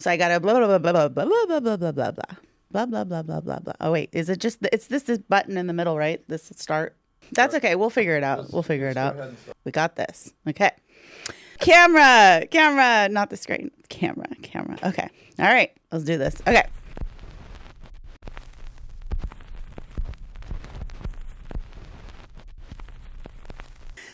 So I got to blah, blah, blah, blah, blah, blah, blah, blah, blah, blah, blah. Blah, blah, blah, blah, blah, blah. Oh, wait. Is it just, it's this button in the middle, right? This start. That's okay. We'll figure it out. We'll figure it out. We got this. Okay. Camera, not the screen. Camera. Okay. All right. Let's do this. Okay.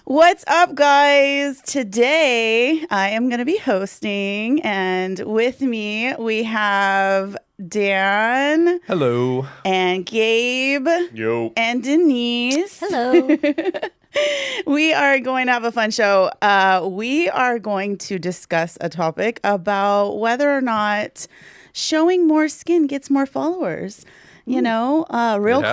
What's up, guys? Today I am going to be hosting, and with me we have Dan. Hello. And Gabe. Yo. And Denise. Hello. We are going to have a fun show. We are going to discuss a topic about whether or not showing more skin gets more followers. You know, real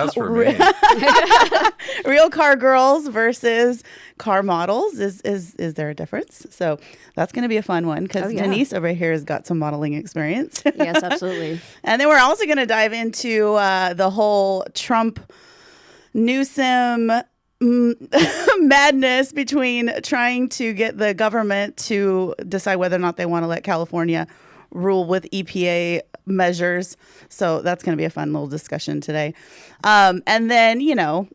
car girls versus car models. Is there a difference? So that's going to be a fun one because Denise over here has got some modeling experience. Yes, absolutely. And then we're also going to dive into the whole Trump Newsom madness between trying to get the government to decide whether or not they want to let California rule with EPA measures. So that's going to be a fun little discussion today. And then, you know,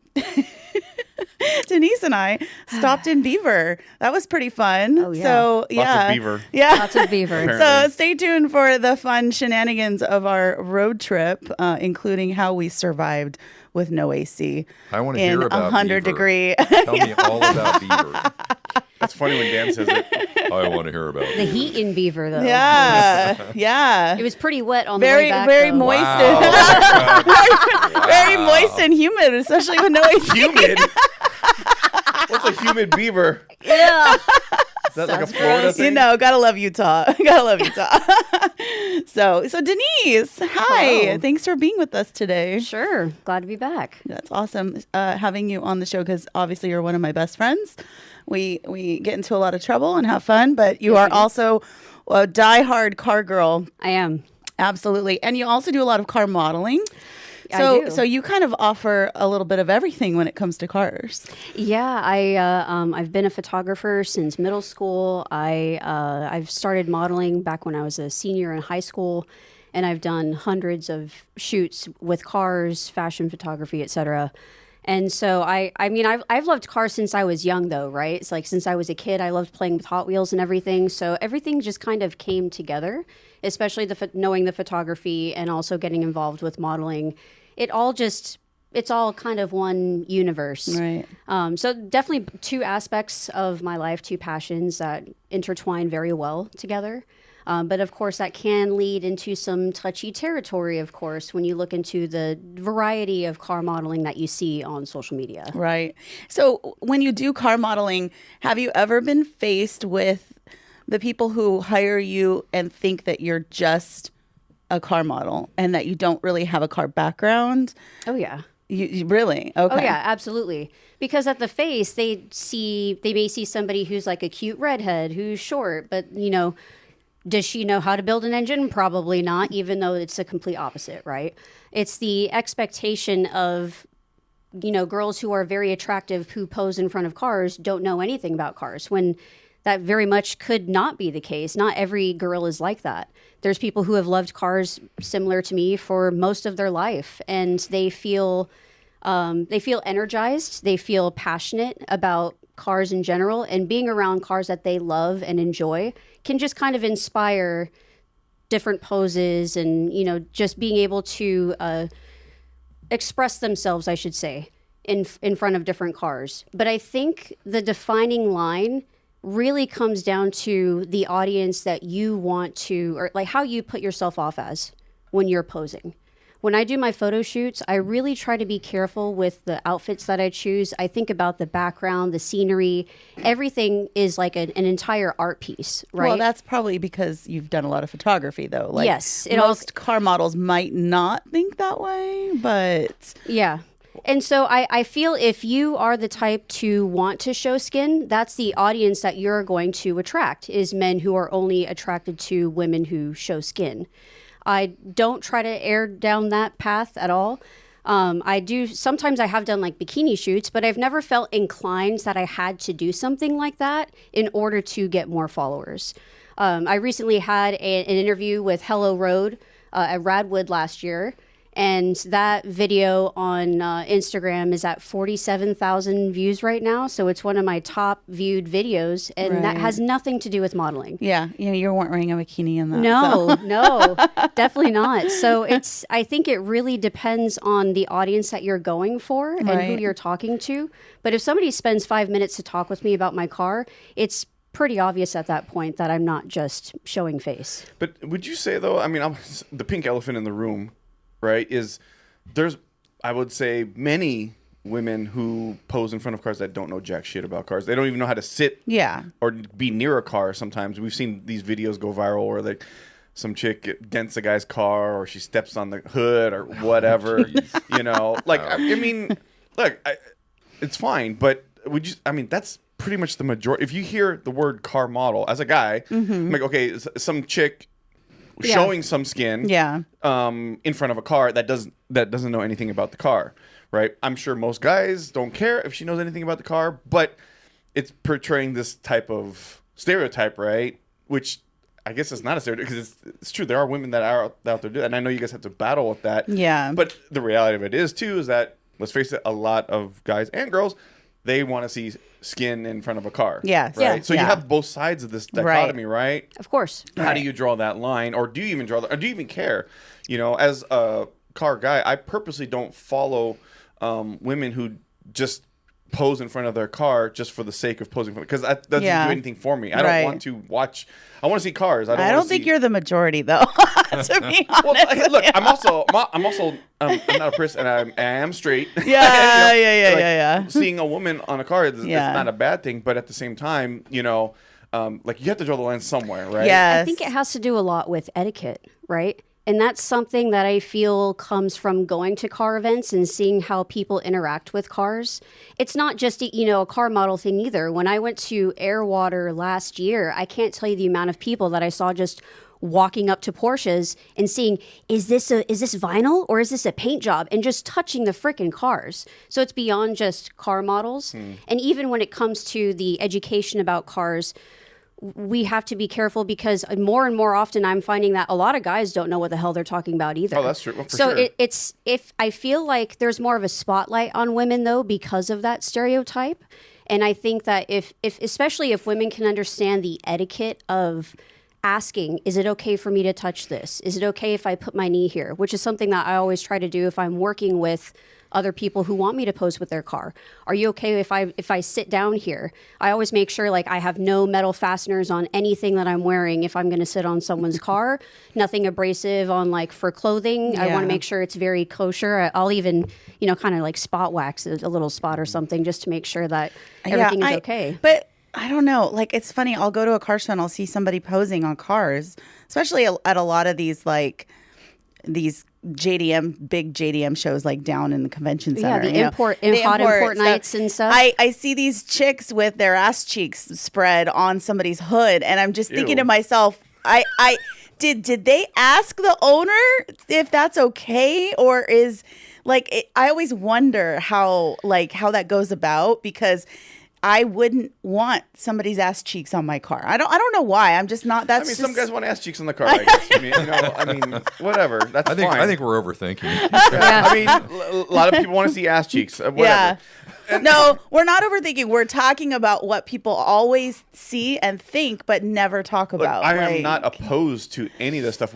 Denise and I stopped in Beaver. That was pretty fun. Oh, yeah. So, Lots of beaver. Yeah. Lots of beaver. Apparently. So stay tuned for the fun shenanigans of our road trip, including how we survived with no AC. I want to in hear about 100 beaver. degree. Tell me all about beaver. That's funny when Dan says it. I want to hear about The heat in Beaver, though. Yeah. It was pretty wet on the way back. Very though. moist. Wow. Very moist and humid, especially with no AC. Humid? What's a humid beaver? Yeah. Is that like a Sounds Florida gross. thing? You know, gotta love Utah. So Denise, hi. Hello. Thanks for being with us today. Sure. Glad to be back. That's awesome having you on the show because obviously you're one of my best friends. We get into a lot of trouble and have fun, but you are also a diehard car girl. I am. Absolutely. And you also do a lot of car modeling. I do. So you kind of offer a little bit of everything when it comes to cars. Yeah, I've been a photographer since middle school. I've started modeling back when I was a senior in high school, and I've done hundreds of shoots with cars, fashion photography, etc. And so I've loved cars since I was young, though, right? It's like since I was a kid, I loved playing with Hot Wheels and everything. So everything just kind of came together, especially knowing the photography and also getting involved with modeling. It's all kind of one universe. Right. So definitely two aspects of my life, two passions that intertwine very well together. But of course, that can lead into some touchy territory, of course, when you look into the variety of car modeling that you see on social media. Right. So when you do car modeling, have you ever been faced with the people who hire you and think that you're just a car model and that you don't really have a car background? Oh, yeah. You really? Okay. Oh, yeah, absolutely. Because at the face, they may see somebody who's like a cute redhead who's short, but, you know, does she know how to build an engine? Probably not, even though it's the complete opposite, right? It's the expectation of, you know, girls who are very attractive who pose in front of cars don't know anything about cars, when that very much could not be the case. Not every girl is like that. There's people who have loved cars similar to me for most of their life, and they feel energized. They feel passionate about cars in general, and being around cars that they love and enjoy can just kind of inspire different poses and, you know, just being able to express themselves, I should say, in front of different cars. But I think the defining line really comes down to the audience that you want to, or like how you put yourself off as when you're posing. When I do my photo shoots, I really try to be careful with the outfits that I choose. I think about the background, the scenery. Everything is like an entire art piece, right? Well, that's probably because you've done a lot of photography, though. Like, yes. Most car models might not think that way, but... Yeah. And so I feel if you are the type to want to show skin, that's the audience that you're going to attract, is men who are only attracted to women who show skin. I don't try to err down that path at all. Sometimes I have done like bikini shoots, but I've never felt inclined that I had to do something like that in order to get more followers. I recently had an interview with Hello Road at Radwood last year. And that video on Instagram is at 47,000 views right now. So it's one of my top viewed videos. And that has nothing to do with modeling. Yeah. You weren't wearing a bikini in that. No, no, definitely not. So I think it really depends on the audience that you're going for and who you're talking to. But if somebody spends 5 minutes to talk with me about my car, it's pretty obvious at that point that I'm not just showing face. But would you say, though, I mean, the pink elephant in the room, right, is there's, I would say, many women who pose in front of cars that don't know jack shit about cars. They don't even know how to sit or be near a car sometimes. We've seen these videos go viral where like some chick dents a guy's car or she steps on the hood or whatever. You know, like, I mean, look, it's fine, but would you, I mean, that's pretty much the majority. If you hear the word car model as a guy, I'm like, okay, some chick showing some skin in front of a car that doesn't know anything about the car, right? I'm sure most guys don't care if she knows anything about the car, but it's portraying this type of stereotype, right? Which I guess it's not a stereotype because it's true. There are women that are out there, and I know you guys have to battle with that. Yeah. But the reality of it is, too, is that, let's face it, a lot of guys and girls, they want to see skin in front of a car. Yes. Right? Yeah. So you have both sides of this dichotomy, right? Of course. How do you draw that line? Or do you even draw that? Or do you even care? You know, as a car guy, I purposely don't follow women who just pose in front of their car just for the sake of posing, because that doesn't do anything for me. I don't want to watch. I want to see cars. I don't think you're the majority, though. To be honest. Well, look, I'm also I'm not a person, and I am straight. Yeah. Seeing a woman on a car is not a bad thing, but at the same time, you know, like, you have to draw the line somewhere, right? Yes. I think it has to do a lot with etiquette, right? And that's something that I feel comes from going to car events and seeing how people interact with cars. It's not just, a car model thing either. When I went to Airwater last year, I can't tell you the amount of people that I saw just walking up to Porsches and seeing, is this vinyl or is this a paint job? And just touching the frickin' cars. So it's beyond just car models. And even when it comes to the education about cars, we have to be careful, because more and more often I'm finding that a lot of guys don't know what the hell they're talking about either. Oh, that's true. Well, so sure. I feel like there's more of a spotlight on women, though, because of that stereotype. And I think that if especially if women can understand the etiquette of asking, is it okay for me to touch this? Is it okay if I put my knee here? Which is something that I always try to do if I'm working with other people who want me to pose with their car. Are you okay if I sit down here? I always make sure, like, I have no metal fasteners on anything that I'm wearing if I'm going to sit on someone's car. Nothing abrasive on, like, for clothing. I want to make sure it's very kosher. I'll even, kind of like spot wax a little spot or something just to make sure that everything is okay. But I don't know. Like, it's funny. I'll go to a car show and I'll see somebody posing on cars, especially at a lot of these, like, these big JDM shows, like down in the convention center. Yeah, the import nights and stuff. I see these chicks with their ass cheeks spread on somebody's hood, and I'm just thinking to myself, did they ask the owner if that's okay, or is I always wonder how that goes about, because I wouldn't want somebody's ass cheeks on my car. I don't know why. I'm just not. Some guys want ass cheeks on the car, I guess. I mean, whatever. That's fine. I think we're overthinking. I mean, a lot of people want to see ass cheeks. Whatever. Yeah. No, we're not overthinking. We're talking about what people always see and think, but never talk about. I am not opposed to any of this stuff.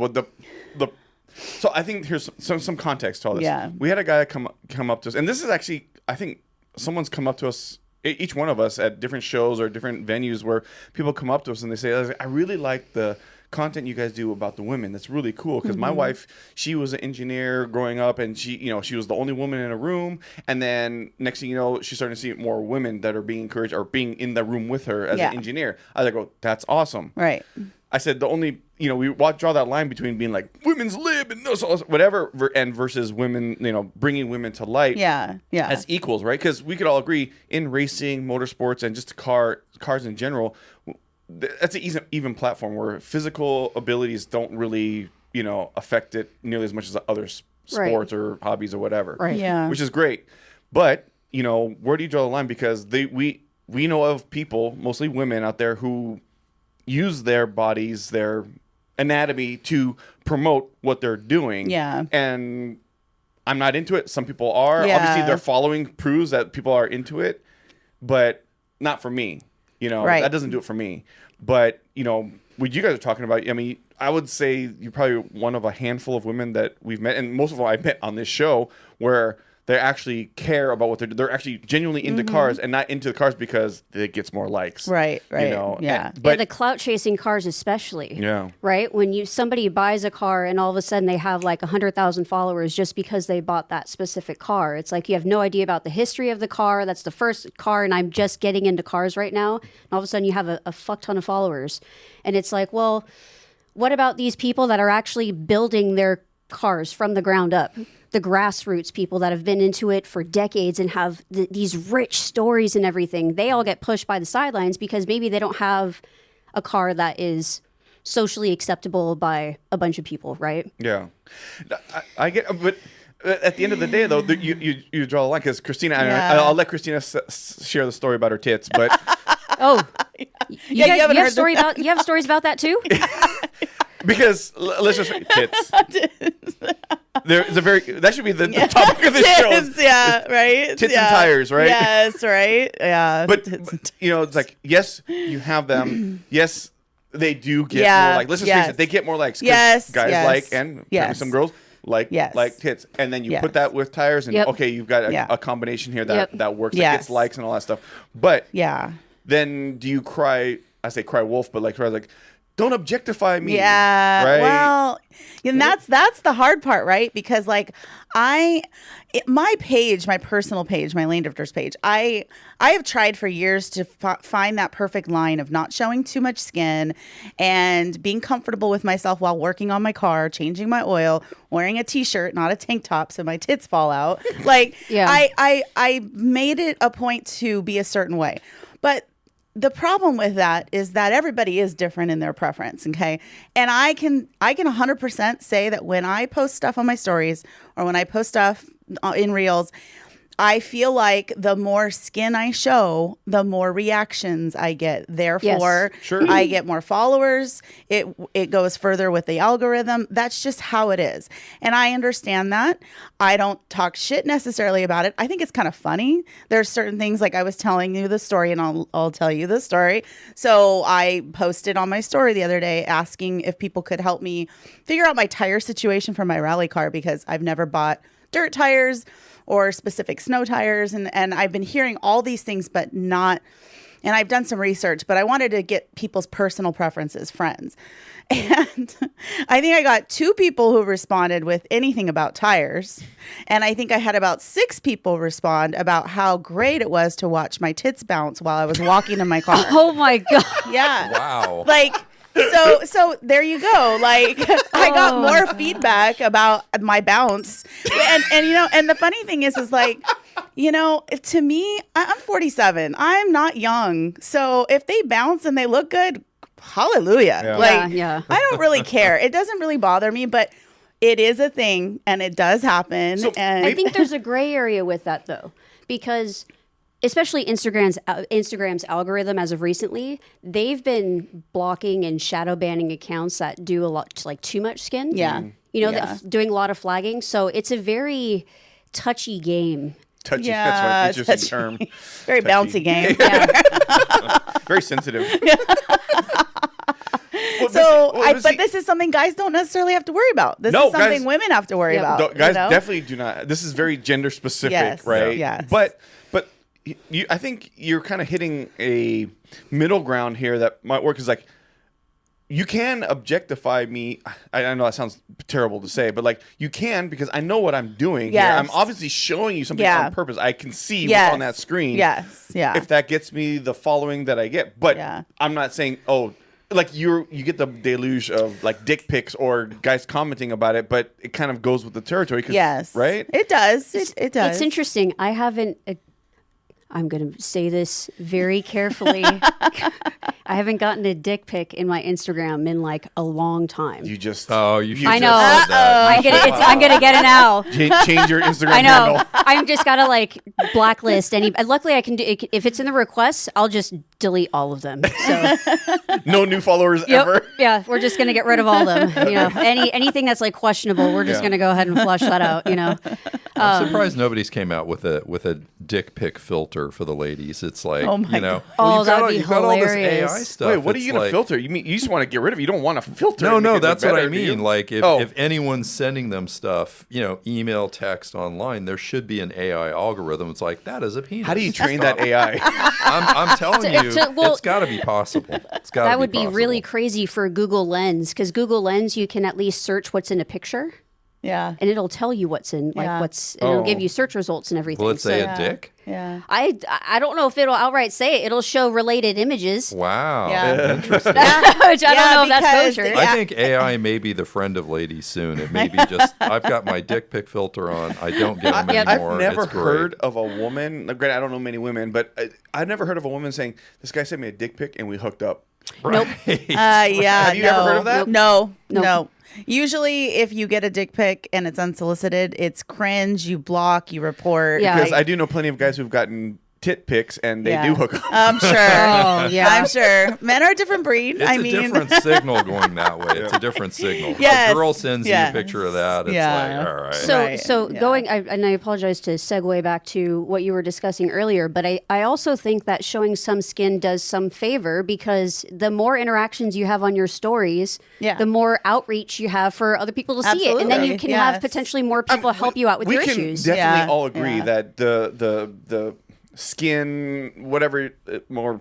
So I think here's some context to all this. Yeah. We had a guy come up to us, and this is actually, I think someone's come up to us, each one of us, at different shows or different venues, where people come up to us and they say, I really like the content you guys do about the women. That's really cool, because my wife, she was an engineer growing up, and she was the only woman in a room, and then next thing you know, she's starting to see more women that are being encouraged or being in the room with her as an engineer. I go, that's awesome. Right. I said the only, we draw that line between being like women's lib and whatever, and versus women, bringing women to light as equals, right? Because we could all agree in racing, motorsports, and just cars in general, that's an even platform where physical abilities don't really, affect it nearly as much as other sports or hobbies or whatever. Right. Yeah. Which is great. But, where do you draw the line? Because we know of people, mostly women out there, who use their bodies, their anatomy to promote what they're doing. Yeah. And I'm not into it. Some people are. Yeah. Obviously, their following proves that people are into it, but not for me. You know, Right. that doesn't do it for me. But, you know, what you guys are talking about, I mean, I would say you're probably one of a handful of women that we've met, and most of them I've met on this show, where they actually care about what they're doing. They're actually genuinely into cars and not into the cars because it gets more likes. Right. You know? Yeah. But the clout chasing cars especially. Yeah. Right? When somebody buys a car and all of a sudden they have like 100,000 followers just because they bought that specific car. It's like you have no idea about the history of the car. That's the first car and I'm just getting into cars right now. And all of a sudden you have a fuck ton of followers. And it's like, well, what about these people that are actually building their cars from the ground up? The grassroots people that have been into it for decades and have these rich stories and everything, they all get pushed by the sidelines because maybe they don't have a car that is socially acceptable by a bunch of people, right? Yeah. I get, but at the end of the day, though, you draw a line because Christina, I'll let Christina share the story about her tits, but. Oh, you have stories about that too? Because let's just tits. There's that should be the topic of the show. Yeah, right. Tits and tires, right? Yes, right. Yeah. But you know, it's like yes, you have them. Yes, they do get more like. Let's just face it, they get more likes. Yes, guys like and yes. some girls like tits, and then you put that with tires, and okay, you've got a combination here that works. That gets likes and all that stuff. But then do you cry? I say cry wolf, but like cry like. Don't objectify me. Yeah. Right? Well, and that's the hard part, right? Because like my page, my personal page, my Lane Drifters page, I have tried for years to find that perfect line of not showing too much skin and being comfortable with myself while working on my car, changing my oil, wearing a t-shirt, not a tank top so my tits fall out. Like I made it a point to be a certain way. But the problem with that is that everybody is different in their preference, okay? And I can 100% say that when I post stuff on my stories or when I post stuff in Reels, I feel like the more skin I show, the more reactions I get. Therefore, I get more followers. It goes further with the algorithm. That's just how it is. And I understand that. I don't talk shit necessarily about it. I think it's kind of funny. There's certain things like I was telling you the story and I'll tell you the story. So I posted on my story the other day asking if people could help me figure out my tire situation for my rally car because I've never bought dirt tires or specific snow tires. And I've been hearing all these things, but not, and I've done some research, but I wanted to get people's personal preferences, friends. And I think I got 2 people who responded with anything about tires. And I think I had about 6 people respond about how great it was to watch my tits bounce while I was walking in my car. Oh my God. Yeah. Wow. Like, so there you go. Like I got more feedback about my bounce. And you know, and the funny thing is like, you know, to me, I'm 47. I'm not young. So if they bounce and they look good, hallelujah. Yeah. Like I don't really care. It doesn't really bother me, but it is a thing and it does happen. So and I think there's a gray area with that though, because especially Instagram's algorithm as of recently, they've been blocking and shadow banning accounts that do a lot like too much skin. Yeah. You know, doing a lot of flagging. So it's a very touchy game. Touchy. That's an interesting term. Very touchy. bouncy game. Very sensitive. But this is something guys don't necessarily have to worry about. This is something women have to worry about. Guys definitely do not. This is very gender specific, right? Yes. But I think you're kind of hitting a middle ground here that might work. Is like you can objectify me. I know that sounds terrible to say, but like you can because I know what I'm doing. Yes. Here. I'm obviously showing you something on purpose. I can see what's on that screen. Yes. Yeah. If that gets me the following that I get, but I'm not saying like you get the deluge of like dick pics or guys commenting about it, but it kind of goes with the territory. Yes. Right. It does. It does. It's interesting. I I'm going to say this very carefully. I haven't gotten a dick pic in my Instagram in like a long time. You just I know. I'm gonna get it now. Change your Instagram I know. handle. I'm just gotta like blacklist any. Luckily, I can do. If it's in the requests, I'll just delete all of them. So no new followers ever. Yeah, we're just gonna get rid of all of them. You know, anything that's like questionable, we're just gonna go ahead and flush that out. You know. I'm surprised nobody's came out with a dick pic filter for the ladies. It's like, you know, that would be you've got all this hilarious. AI stuff. Wait, what are It's you gonna like, filter? You mean you just want to get rid of it? You don't want to filter? No, it that's better, what I do you? mean. Like if anyone's sending them stuff, you know, email, text, online, there should be an AI algorithm. It's like, that is a penis. How do you train that AI? I'm telling you, it's got to be possible. It's got to be That would be possible. really crazy for Google Lens, because Google Lens, you can at least search what's in a picture. Yeah. And it'll tell you what's in, like it'll give you search results and everything. Will it say a dick? Yeah. I don't know if it'll outright say it. It'll show related images. Wow. Yeah. Interesting. Which I don't know if that's because kosher. I think AI may be the friend of ladies soon. It may be just, I've got my dick pic filter on. I don't get them anymore. I've never It's great. heard of a woman. Granted, I don't know many women, but I've never heard of a woman saying, "This guy sent me a dick pic and we hooked up." Nope. Yeah. Have you ever heard of that? No. Nope. No. Usually, if you get a dick pic and it's unsolicited, it's cringe. You block. You report. Yeah. Because I do know plenty of guys who've gotten tit pics and they do hook up. I'm sure. Oh, yeah. I'm sure. Men are a different breed. It's I a mean, different signal going that way. It's a different signal. Yes. A girl sends you a picture of that. It's Yeah. like, all right. So yeah. going, and I apologize to segue back to what you were discussing earlier, but I also think that showing some skin does some favor, because the more interactions you have on your stories, the more outreach you have for other people to see it. And then you can have potentially more people help you out with your issues. We can definitely all agree Yeah. that the skin, whatever, more,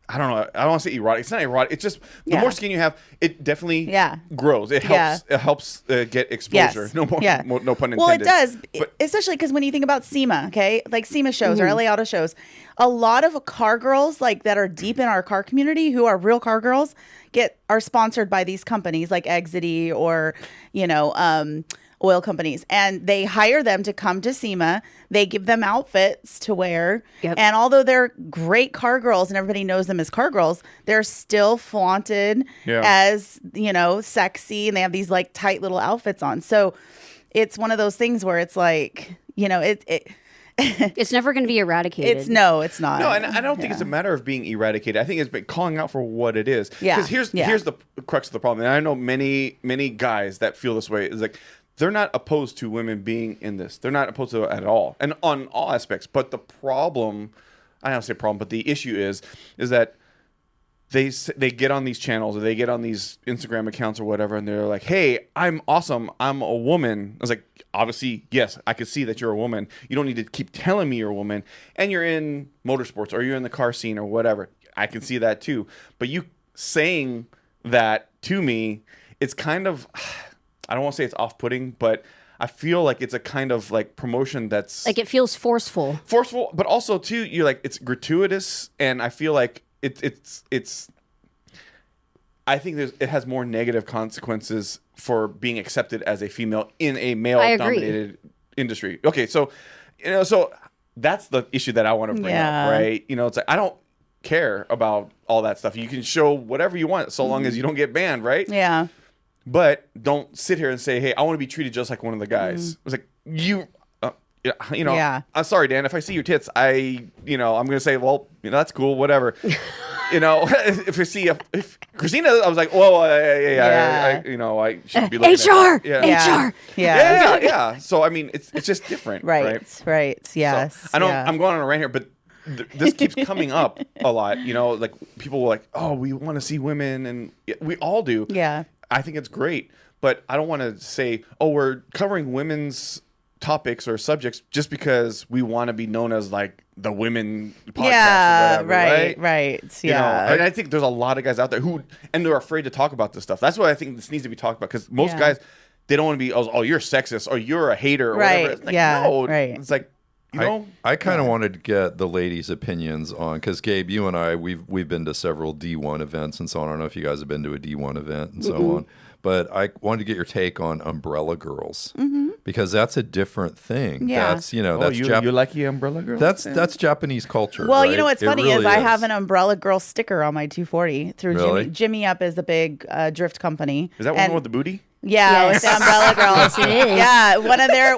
I don't know. I don't want to say erotic. It's not erotic. It's just the more skin you have, it definitely grows. It helps. It helps get exposure. Yes. No more. No pun intended. Well, it does, But, especially because when you think about SEMA, okay, like SEMA shows or LA Auto shows, a lot of car girls like that are deep in our car community, who are real car girls, are sponsored by these companies like Exity or oil companies, and they hire them to come to SEMA. They give them outfits to wear. Yep. And although they're great car girls and everybody knows them as car girls, they're still flaunted as, sexy, and they have these like tight little outfits on. So it's one of those things where it's like, It's never going to be eradicated. it's not. no, and I don't think it's a matter of being eradicated. I think it's been calling out for what it is. Yeah. Because here's the crux of the problem. And I know many guys that feel this way. Is like, they're not opposed to women being in this. They're not opposed to it at all, and on all aspects. But the problem, I don't say problem, but the issue is that they get on these channels or they get on these Instagram accounts or whatever, and they're like, "Hey, I'm awesome. I'm a woman." I was like, obviously, yes, I could see that you're a woman. You don't need to keep telling me you're a woman, and you're in motorsports or you're in the car scene or whatever. I can see that too. But you saying that to me, it's kind of, I don't want to say it's off-putting, but I feel like it's a kind of like promotion that's like, it feels forceful, but also too, you're like, it's gratuitous, and I feel like it's I think it has more negative consequences for being accepted as a female in a male-dominated industry. Okay, so that's the issue that I want to bring up, right? It's like, I don't care about all that stuff. You can show whatever you want so long as you don't get banned, right? Yeah. But don't sit here and say, "Hey, I want to be treated just like one of the guys." It's like, I'm sorry, Dan. If I see your tits, I'm gonna say, well, that's cool, whatever. If I see if Christina, I was like, whoa, I shouldn't be looking HR, at that. HR, yeah. So I mean, it's just different, right? Yes. So, I'm going on a rant here, but this keeps coming up a lot. Like, people were like, "Oh, we want to see women," and we all do. Yeah. I think it's great, but I don't want to say, "Oh, we're covering women's topics or subjects just because we want to be known as like the women podcast." Or whatever, right. Yeah. And I think there's a lot of guys out there and they're afraid to talk about this stuff. That's why I think this needs to be talked about, because most guys, they don't want to be, "Oh, you're sexist," or "You're a hater," or whatever. It's like, no, it's like, I kind of wanted to get the ladies' opinions on, because Gabe, you and I, we've been to several D1 events and so on. I don't know if you guys have been to a D1 event and so on, but I wanted to get your take on umbrella girls because that's a different thing. Yeah. That's Oh, that's you like the umbrella girl? that's Japanese culture. Well, right? you know what's It funny really is I have an Umbrella Girl sticker on my 240 through Really? Jimmy Up is a big drift company. Is that one with the booty? Yeah, with the Yes. Umbrella Girls. Yes, it is. Yeah,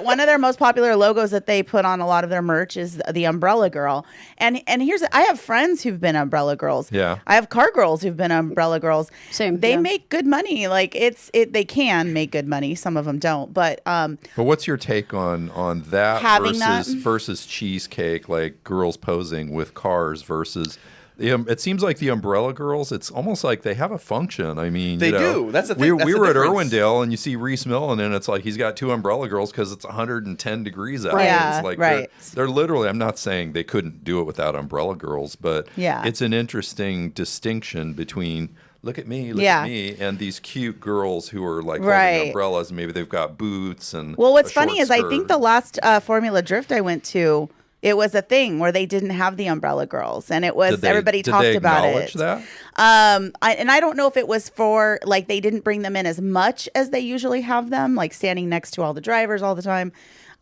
one of their most popular logos that they put on a lot of their merch is the Umbrella Girl. And I have friends who've been Umbrella Girls. Yeah. I have car girls who've been Umbrella Girls. Same, They yeah. make good money. Like they can make good money. Some of them don't, but But what's your take on that Having versus cheesecake, like girls posing with cars versus it seems like the umbrella girls, it's almost like they have a function. I mean, They do. That's the thing. That's We the were at difference. Irwindale and you see Reese Millen and it's like he's got two umbrella girls because it's 110 degrees out. Right. Yeah, It's like right. they're literally, I'm not saying they couldn't do it without umbrella girls, but Yeah. it's an interesting distinction between look at me, Yeah. at me, and these cute girls who are like Right. holding umbrellas and maybe they've got boots and well, what's a funny short is I think skirt. the last Formula Drift I went to, it was a thing where they didn't have the Umbrella Girls, and it was everybody did talked they about acknowledge it. that? I don't know if it was for like they didn't bring them in as much as they usually have them, like standing next to all the drivers all the time.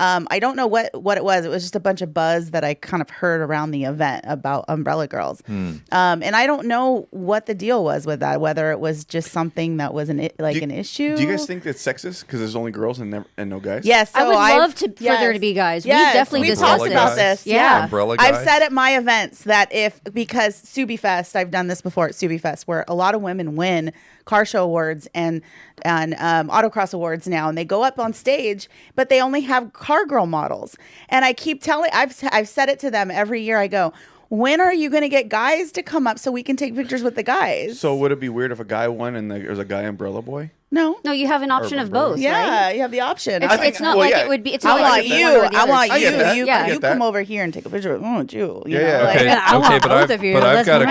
I don't know what it was. It was just a bunch of buzz that I kind of heard around the event about Umbrella Girls. And I don't know what the deal was with that, whether it was just something that was an issue. Do you guys think it's sexist because there's only girls and no guys? Yes, I would love for there to be guys. Yes, We've definitely we've discussed talked about this. this. Yeah. Umbrella I've guys? said at my events that because Subi Fest, I've done this before at Subi Fest, where a lot of women win car show awards and autocross awards now, and they go up on stage, but they only have car girl models. And I keep telling, I've said it to them every year. I go, when are you going to get guys to come up so we can take pictures with the guys? So would it be weird if a guy won and there's a guy umbrella boy? No. No, you have an option of both. Yeah, right? you have the option. It's not well, like yeah. it would be. It's I not like want it'd be you. one or the I other. want I you. get that. You, I you get that. come over here and take a picture. I want you. You Yeah, know, yeah, okay. I want but both of you. but I've Let's got a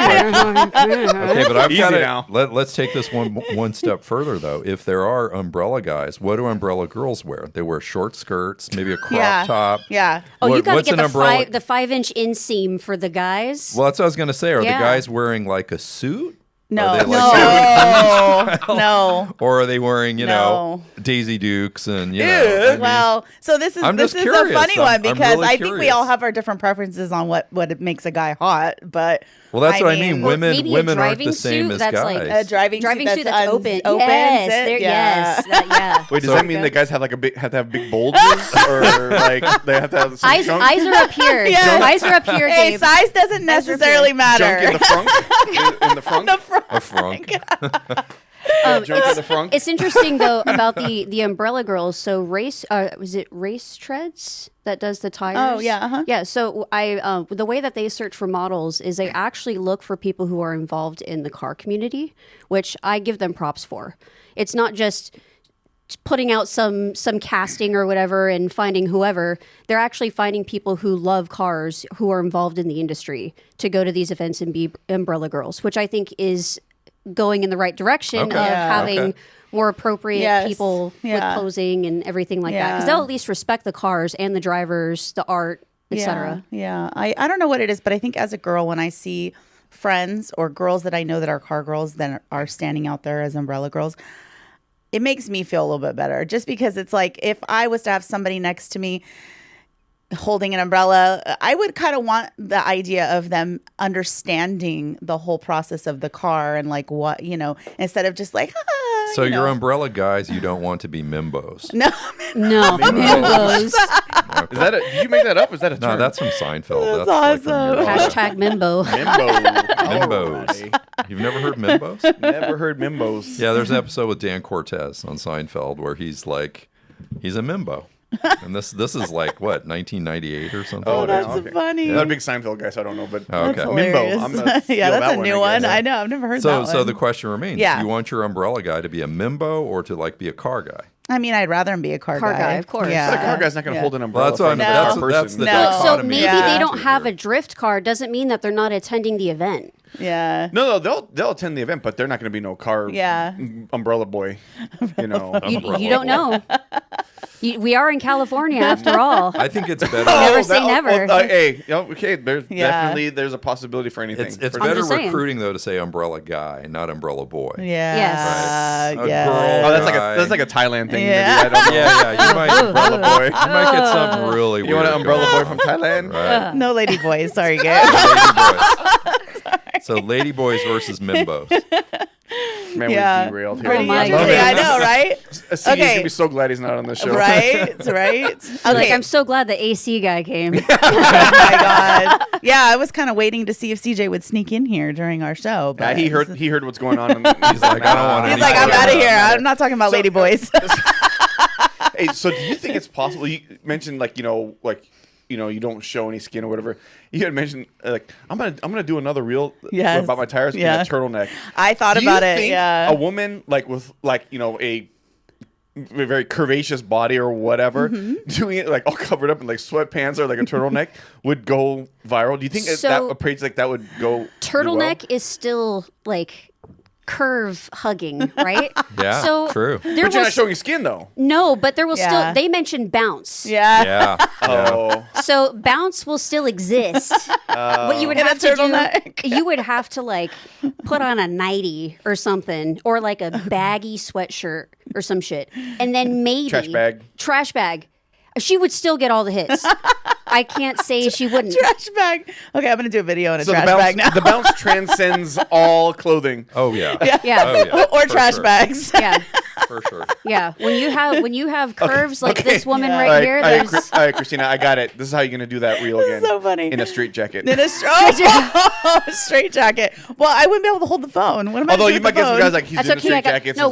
move. question. Okay, but I've Easy got now. Let's take this one step further though. If there are umbrella guys, what do umbrella girls wear? They wear short skirts, maybe a crop top. Yeah. Oh, you got to What's get an the umbrella? 5-inch inseam for the guys. Well, that's what I was going to say. Are Yeah. the guys wearing like a suit? No. Are they No. Or are they wearing, No. Daisy Dukes and Ew. I mean, Well, so this is I'm this just is a curious. funny I'm one because really I think we curious. all have our different preferences on what it makes a guy hot. But well, that's what I mean. Well, maybe a Women aren't driving the same suit as that's guys. like a driving suit that's open. Yes, Yes, yeah. yeah. Wait, does So- that mean the guys have like have to have big bulges, or like they have to have some Eyes junk, are up here. Yes. Eyes are up here, Hey, Gabe. size doesn't necessarily matter. junk in the front? in the front? The front. A frunk. Junk in the front? It's interesting though about the umbrella girls. So was it Race Treads that does the tires? Oh, yeah, uh-huh. Yeah. So the way that they search for models is they actually look for people who are involved in the car community, which I give them props for. It's not just putting out some casting or whatever and finding whoever. They're actually finding people who love cars who are involved in the industry to go to these events and be umbrella girls, which I think is going in the right direction Okay. of Yeah. having Okay. more appropriate Yes. people Yeah. with posing and everything like that. Yeah. Because they'll at least respect the cars and the drivers, the art, etc. Yeah. I don't know what it is, but I think as a girl, when I see friends or girls that I know that are car girls that are standing out there as umbrella girls, it makes me feel a little bit better. Just because it's like if I was to have somebody next to me holding an umbrella, I would kind of want the idea of them understanding the whole process of the car and like what, instead of just like, So your umbrella guys, you don't want to be mimbos. No, No, Mimbos. Is that did you make that up? Is that a term? No, that's from Seinfeld. That's That's like from awesome. Hashtag Mimbo. Mimbo. Mimbos. You've never heard Mimbos? Never heard Mimbos. Yeah, there's an episode with Dan Cortez on Seinfeld where he's a Mimbo. And this is like, what, 1998 or something? Oh, that's okay. funny. I'm not a big Seinfeld guy, so I don't know. But Oh, okay. That's Mimbo. hilarious. I'm gonna steal Yeah, that's that a one, new I one. guess. I know. I've never heard So, that so one. the question remains: Yeah. Do you want your umbrella guy to be a Mimbo or to like be a car guy? I mean, I'd rather him be a car guy. Of course. Yeah. But a car guy's not going to Yeah. hold an umbrella. Well, that's what for I'm- another that's- person. that's the No. So dichotomy maybe Yeah. they don't have here. a drift car. Doesn't mean that they're not attending the event. Yeah. No, they'll attend the event, but they're not going to be no car Yeah. umbrella boy. You know, You don't know. We are in California after all. I think it's better. Never say never. Okay, there's a possibility for anything. It's For better just saying. recruiting though to say umbrella guy, not umbrella boy. Yeah. Yes. Right. A Yeah. girl. Oh, guy. that's like a Thailand thing. Yeah. Maybe. I don't know. Yeah. You might Umbrella boy. You might get something really weird. You want an umbrella going boy on. from Thailand? Right. No lady boys. Sorry, Gabe. So lady boys versus mimbos. Man, Yeah. we derailed here. Pretty much. Love it. I know, right? He's Okay. gonna be so glad he's not on the show. Right. Like, I'm so glad the AC guy came. Oh my god. Yeah, I was kind of waiting to see if CJ would sneak in here during our show. But He heard what's going on. And He's like, I don't want He's any like, I'm part out of that. here. I'm not talking about lady boys. Hey, so do you think it's possible? You mentioned you don't show any skin or whatever. You had mentioned I'm gonna do another reel Yes. about my tires in a turtleneck. I thought Do you about it. think Yeah. a woman with a very curvaceous body or whatever doing it all covered up in sweatpants or a turtleneck would go viral? Do you think So- that a page like that would go Turtleneck is still curve hugging, right? Yeah, So true. there But you're will not showing skin though. no, but there will Yeah. still. They mentioned bounce. Yeah. Yeah. Oh, So bounce will still exist. What you would In a have to turtleneck. do, you would have to put on a nightie or something, or a baggy sweatshirt or some shit, and then maybe Trash bag. She would still get all the hits. I can't say she wouldn't. Trash bag. Okay, I'm gonna do a video in a So trash the bounce, bag now. the bounce transcends all clothing. Oh yeah. Yeah. Oh, yeah. or For trash sure. bags. Yeah, For sure. yeah. When you have curves like okay. this woman Yeah. right here, All right, there's Christina, I got it. This is how you're gonna do that reel again. so funny. In a straight jacket. In a straight jacket. Well, I wouldn't be able to hold the phone. What am I Although gonna do you with might the get some phone? guys he's that's in a okay. straight jacket. No, so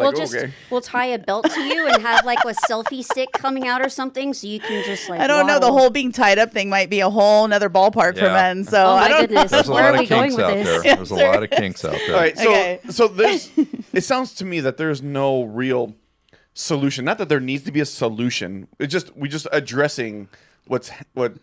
we'll okay. tie a belt to you and have a selfie stick coming out or something, so you can just I don't know. The waddle. whole being tied up thing might be a whole nother ballpark for Yeah. men. So Oh I my don't goodness. know. There's a Where lot are we of going kinks with out this? there. There's a lot of kinks out there. All right, Okay. so there's. It sounds to me that there's no real solution. Not that there needs to be a solution. We're just addressing what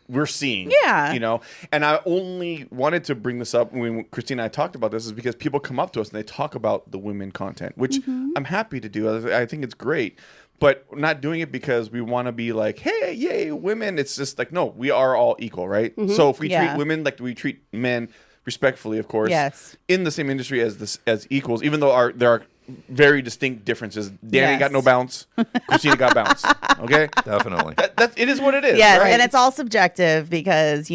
we're seeing. Yeah. And I only wanted to bring this up when Christina and I talked about this is because people come up to us and they talk about the women content, which I'm happy to do. I think it's great. But we're not doing it because we want to be like, hey, yay, women. It's just no, we are all equal, right? So if we Yeah. treat women like we treat men respectfully, of course, Yes. in the same industry as equals, even though there are very distinct differences. Danny Yes. got no bounce. Christina got bounce. Okay? Definitely. It is what it is. Yes, right? and it's all subjective because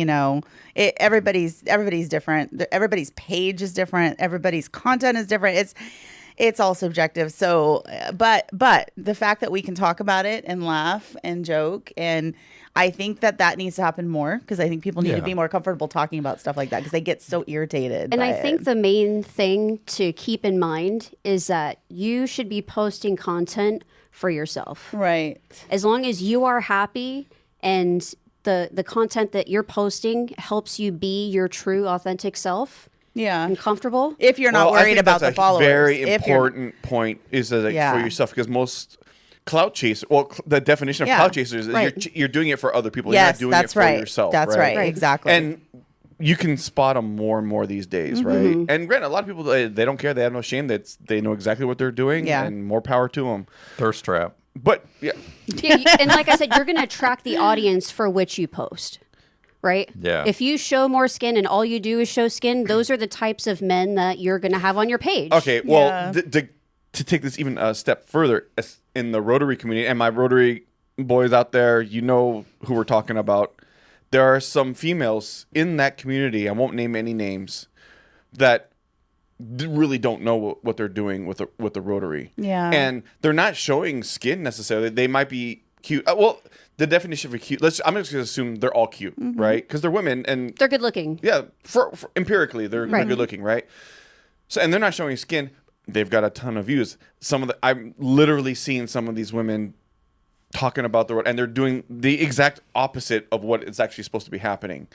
everybody's different. Everybody's page is different. Everybody's content is different. It's all subjective. So, but the fact that we can talk about it and laugh and joke, and I think that needs to happen more because I think people need to Yeah. be more comfortable talking about stuff like that because they get so irritated. And by I think it. the main thing to keep in mind is that you should be posting content for yourself. right. As long as you are happy and the content that you're posting helps you be your true authentic self Yeah. and comfortable. If you're not Well, I worried think about that's the a followers. very If you're- important point is that Yeah. for yourself because most clout chasers, the definition of Yeah. clout chasers is Right. you're doing it for other people. Yes, you're not doing that's it for right. yourself. That's right. Right. Exactly. And you can spot them more and more these days, right? And granted, a lot of people they don't care. They have no shame. They know exactly what they're doing. Yeah. And more power to them. Thirst trap. But yeah, And like I said, you're going to attract the audience for which you post. Right? Yeah. If you show more skin and all you do is show skin, those are the types of men that you're going to have on your page. okay. Well, Yeah. to take this even a step further, in the Rotary community and my Rotary boys out there, you know who we're talking about. There are some females in that community. I won't name any names that really don't know what they're doing with the Rotary. Yeah. And they're not showing skin necessarily. They might be cute. Well, the definition for cute. I'm just gonna assume they're all cute, right? Because they're women and They're good looking. yeah, for empirically they're Right. good looking, right? So and they're not showing skin. They've got a ton of views. I'm literally seeing some of these women talking about the road, and they're doing the exact opposite of what is actually supposed to be happening.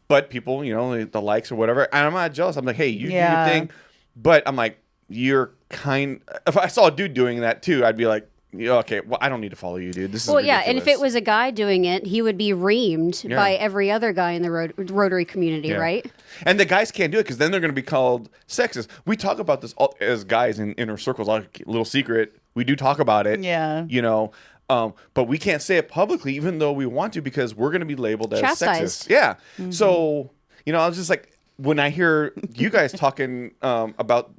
But people, the likes or whatever, and I'm not jealous. I'm like, hey, you do Yeah. your thing. But I'm like, if I saw a dude doing that too, I'd be like, yeah, okay, well, I don't need to follow you, dude. This is Well, yeah, and if it ridiculous. was a guy doing it, he would be reamed Yeah. by every other guy in the Rotary community, Yeah. right? And the guys can't do it because then they're going to be called sexist. We talk about this all, as guys in inner circles. Like, little secret, we do talk about it. Yeah. But we can't say it publicly, even though we want to, because we're going to be labeled as Chastised. sexist. Yeah. So, I was just like, when I hear you guys talking about,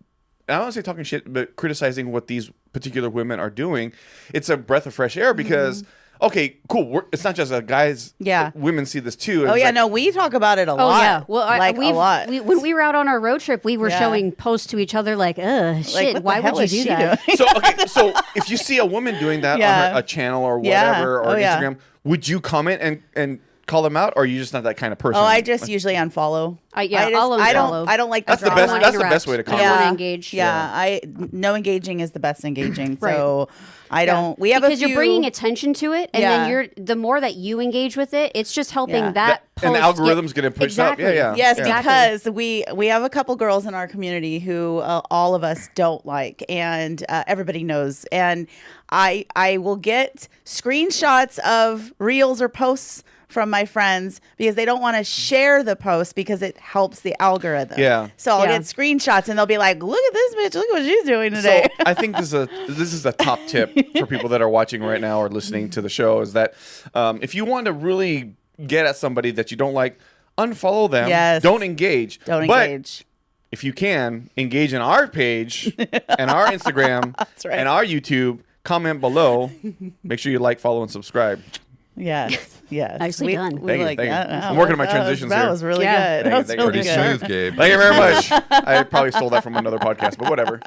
I don't want to say talking shit, but criticizing what these particular women are doing, it's a breath of fresh air because, okay, cool. It's not just guys. Yeah. Women see this too. Oh, yeah. No, we talk about it a lot. Oh yeah, well, a lot. When we were out on our road trip, we were showing posts to each other like, shit, what why the hell would you is do she that? doing? So if you see a woman doing that on a channel or whatever or Instagram, would you comment and call them out, or are you just not that kind of person? Oh, I just usually unfollow. I'll unfollow. I don't like That's the drama. best. That's the best way to I comment. don't want to engage. Yeah, no engaging is the best engaging. Right. So I don't. We have because a few, you're bringing attention to it, and then the more that you engage with it, it's just helping that post and the algorithm's going to push exactly. up. Yeah. Yes, Exactly. because we have a couple girls in our community who all of us don't like, and everybody knows. And I will get screenshots of reels or posts from my friends because they don't want to share the post because it helps the algorithm. Yeah. So I'll get screenshots and they'll be like, "Look at this bitch! Look what she's doing today." So I think this is a top tip for people that are watching right now or listening to the show is that if you want to really get at somebody that you don't like, unfollow them. Yes. Don't engage. Don't But engage. if you can, engage in our page and our Instagram That's right. and our YouTube. Comment below. Make sure you like, follow, and subscribe. Yes. Nicely done. Thank you, thank you. I'm working on my transitions That here. was really Yeah. good. That was Thank you, really thank good. you. Smooth, Gabe. Thank you very much. I probably stole that from another podcast, but whatever.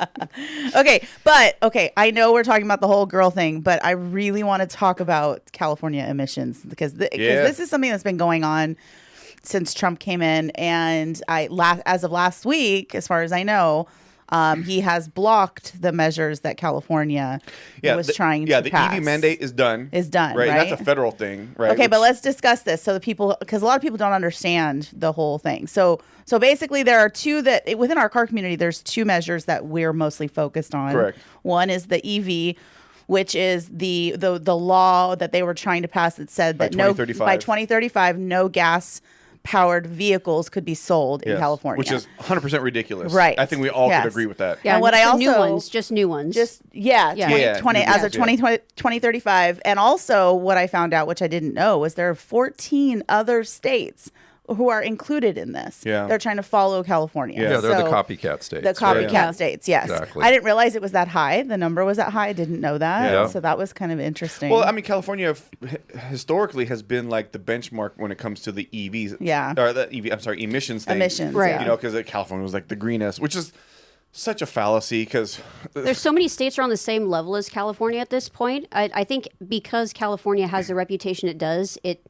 Okay, I know we're talking about the whole girl thing, but I really want to talk about California emissions because this is something that's been going on since Trump came in, and as of last week, as far as I know, he has blocked the measures that California was trying to the pass. EV mandate is done. Right? And that's a federal thing, right? Okay, but let's discuss this so because a lot of people don't understand the whole thing. So basically, there are two within our car community. There's two measures that we're mostly focused on. Correct. One is the EV, which is the law that they were trying to pass that said that by 2035, no gas powered vehicles could be sold in California, which is 100% ridiculous. Right. I think we all could agree with that. Yeah, and what I also new ones, just new ones. 2020 as of 2035. And also what I found out, which I didn't know, was there are 14 other states who are included in this. Yeah. They're trying to follow California. Yeah, they're the copycat states. The copycat states, yes. Exactly. I didn't realize it was that high. The number was that high. I didn't know that. Yeah. So that was kind of interesting. Well, I mean, California historically has been like the benchmark when it comes to the EVs. Yeah. Or the emissions thing. Emissions, Right. You know, because California was like the greenest, which is such a fallacy because There's so many states are on the same level as California at this point. I think because California has the reputation it does, it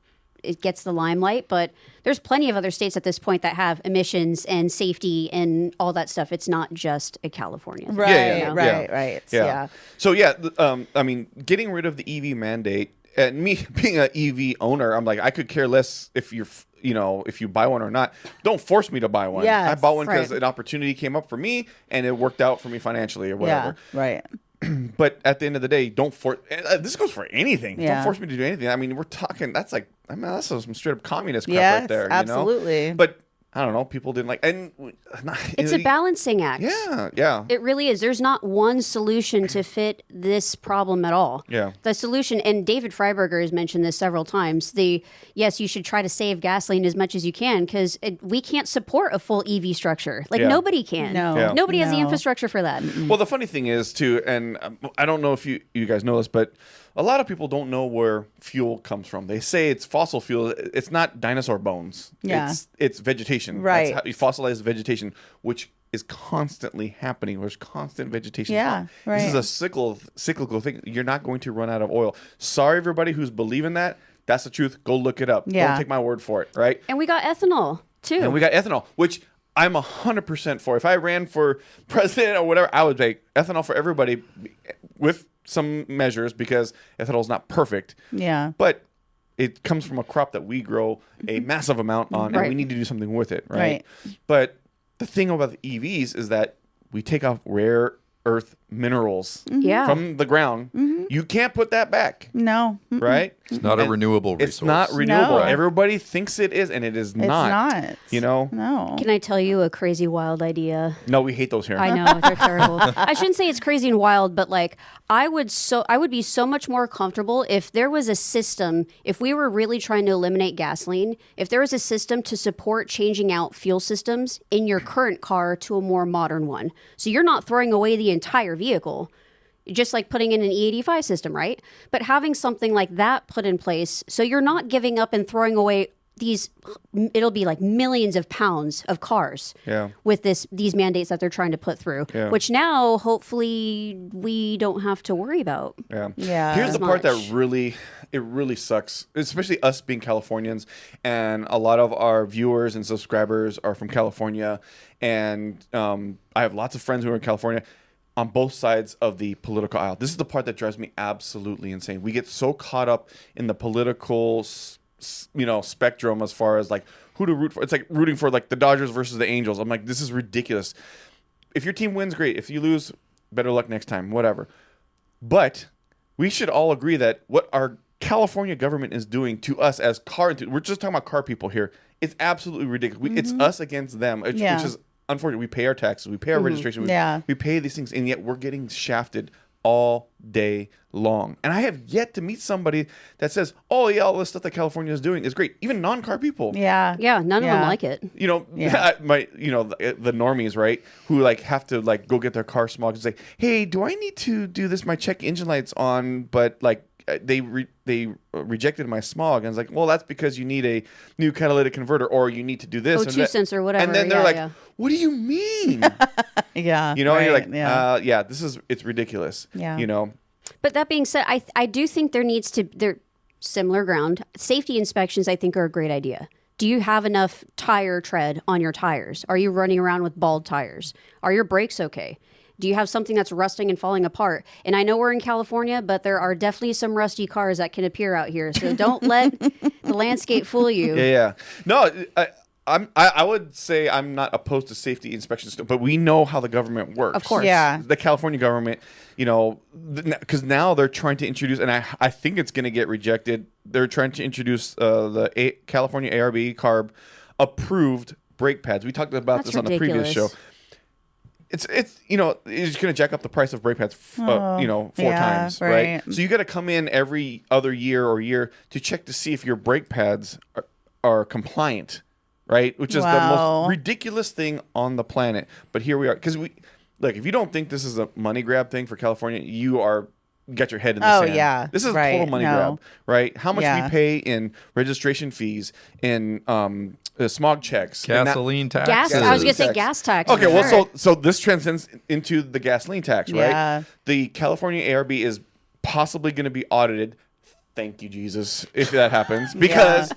gets the limelight, but there's plenty of other states at this point that have emissions and safety and all that stuff. It's not just a California thing. Right. Yeah. So I mean, getting rid of the EV mandate, and me being an EV owner, I'm like, I could care less if if you buy one or not. Don't force me to buy one. Yes, I bought one because right. an opportunity came up for me and it worked out for me financially or whatever. Yeah. Right. But at the end of the day, don't force. This goes for anything. Yeah. Don't force me to do anything. I mean, we're talking. That's some straight up communist crap Yes, right there. absolutely. But I don't know. People didn't like. And It's a balancing act. Yeah. It really is. There's not one solution to fit this problem at all. Yeah. The solution, and David Freiberger has mentioned this several times, yes, you should try to save gasoline as much as you can because we can't support a full EV structure. Nobody can. No. Yeah. Nobody has the No. infrastructure for that. Well, the funny thing is too, and I don't know if you guys know this, but a lot of people don't know where fuel comes from. They say it's fossil fuel. It's not dinosaur bones. Yeah. It's vegetation. Right. That's how you fossilize vegetation, which is constantly happening. There's constant vegetation. Yeah, right. This is a cyclical thing. You're not going to run out of oil. Sorry, everybody who's believing that. That's the truth. Go look it up. Yeah. Don't take my word for it, right? And we got ethanol, too. And we got ethanol, which I'm 100% for. If I ran for president or whatever, I would make ethanol for everybody with some measures because ethanol is not perfect. Yeah. But it comes from a crop that we grow a massive amount on, and Right. we need to do something with it, right? But the thing about the EVs is that we take off rare earth minerals Yeah. from the ground You can't put that back. No. Right? It's not a renewable resource. It's not renewable. No. Everybody thinks it is, and it is not. It's not. You know? No. Can I tell you a crazy wild idea? No, we hate those here. I know they're terrible. I shouldn't say it's crazy and wild, but like I would be so much more comfortable if there was a system, if we were really trying to eliminate gasoline, if there was a system to support changing out fuel systems in your current car to a more modern one. So you're not throwing away the entire vehicle. Just like putting in an E85 system, right? But having something like that put in place, so you're not giving up and throwing away it'll be like millions of pounds of cars with these mandates that they're trying to put through, which now hopefully we don't have to worry about. Yeah. Here's the part that really sucks, especially us being Californians, and a lot of our viewers and subscribers are from California, and I have lots of friends who are in California. On both sides of the political aisle. This is the part that drives me absolutely insane. We get so caught up in the political, spectrum as far as like who to root for. It's like rooting for like the Dodgers versus the Angels. I'm like, this is ridiculous. If your team wins, great. If you lose, better luck next time, whatever. But we should all agree that what our California government is doing to us as we're just talking about car people here. It's absolutely ridiculous. It's us against them, which is unfortunately. We pay our taxes, we pay our registration, we pay these things, and yet we're getting shafted all day long. And I have yet to meet somebody that says, "Oh yeah, all this stuff that California is doing is great." Even non-car people. Yeah, none of them like it. You know, the normies, right? Who like have to like go get their car smogged and say, "Hey, do I need to do this? My check engine light's on, but like." They rejected my smog, and I was like, well, that's because you need a new catalytic converter, or you need to do this. 2 cents or whatever. And then they're like, what do you mean? Yeah. You know, right, you're like, it's ridiculous. Yeah. You know. But that being said, I do think they're similar ground. Safety inspections, I think, are a great idea. Do you have enough tire tread on your tires? Are you running around with bald tires? Are your brakes okay? Do you have something that's rusting and falling apart? And I know we're in California, but there are definitely some rusty cars that can appear out here. So don't let the landscape fool you. Yeah. No, I would say I'm not opposed to safety inspections, but we know how the government works. Of course. Yeah. The California government, because now they're trying to introduce, and I think it's going to get rejected. They're trying to introduce the California ARB CARB approved brake pads. We talked about this on the previous show. It's going to jack up the price of brake pads, 4 times, right? So you got to come in every other year to check to see if your brake pads are compliant, right? Which is the most ridiculous thing on the planet. But here we are, because if you don't think this is a money grab thing for California, you are. Get your head in the sand. Yeah. This is a total money grab, right? How much we pay in registration fees, in smog checks, gasoline taxes. I was going to say gas tax. Okay, well, so this transcends into the gasoline tax, right? Yeah. The California ARB is possibly going to be audited. Thank you, Jesus, if that happens, because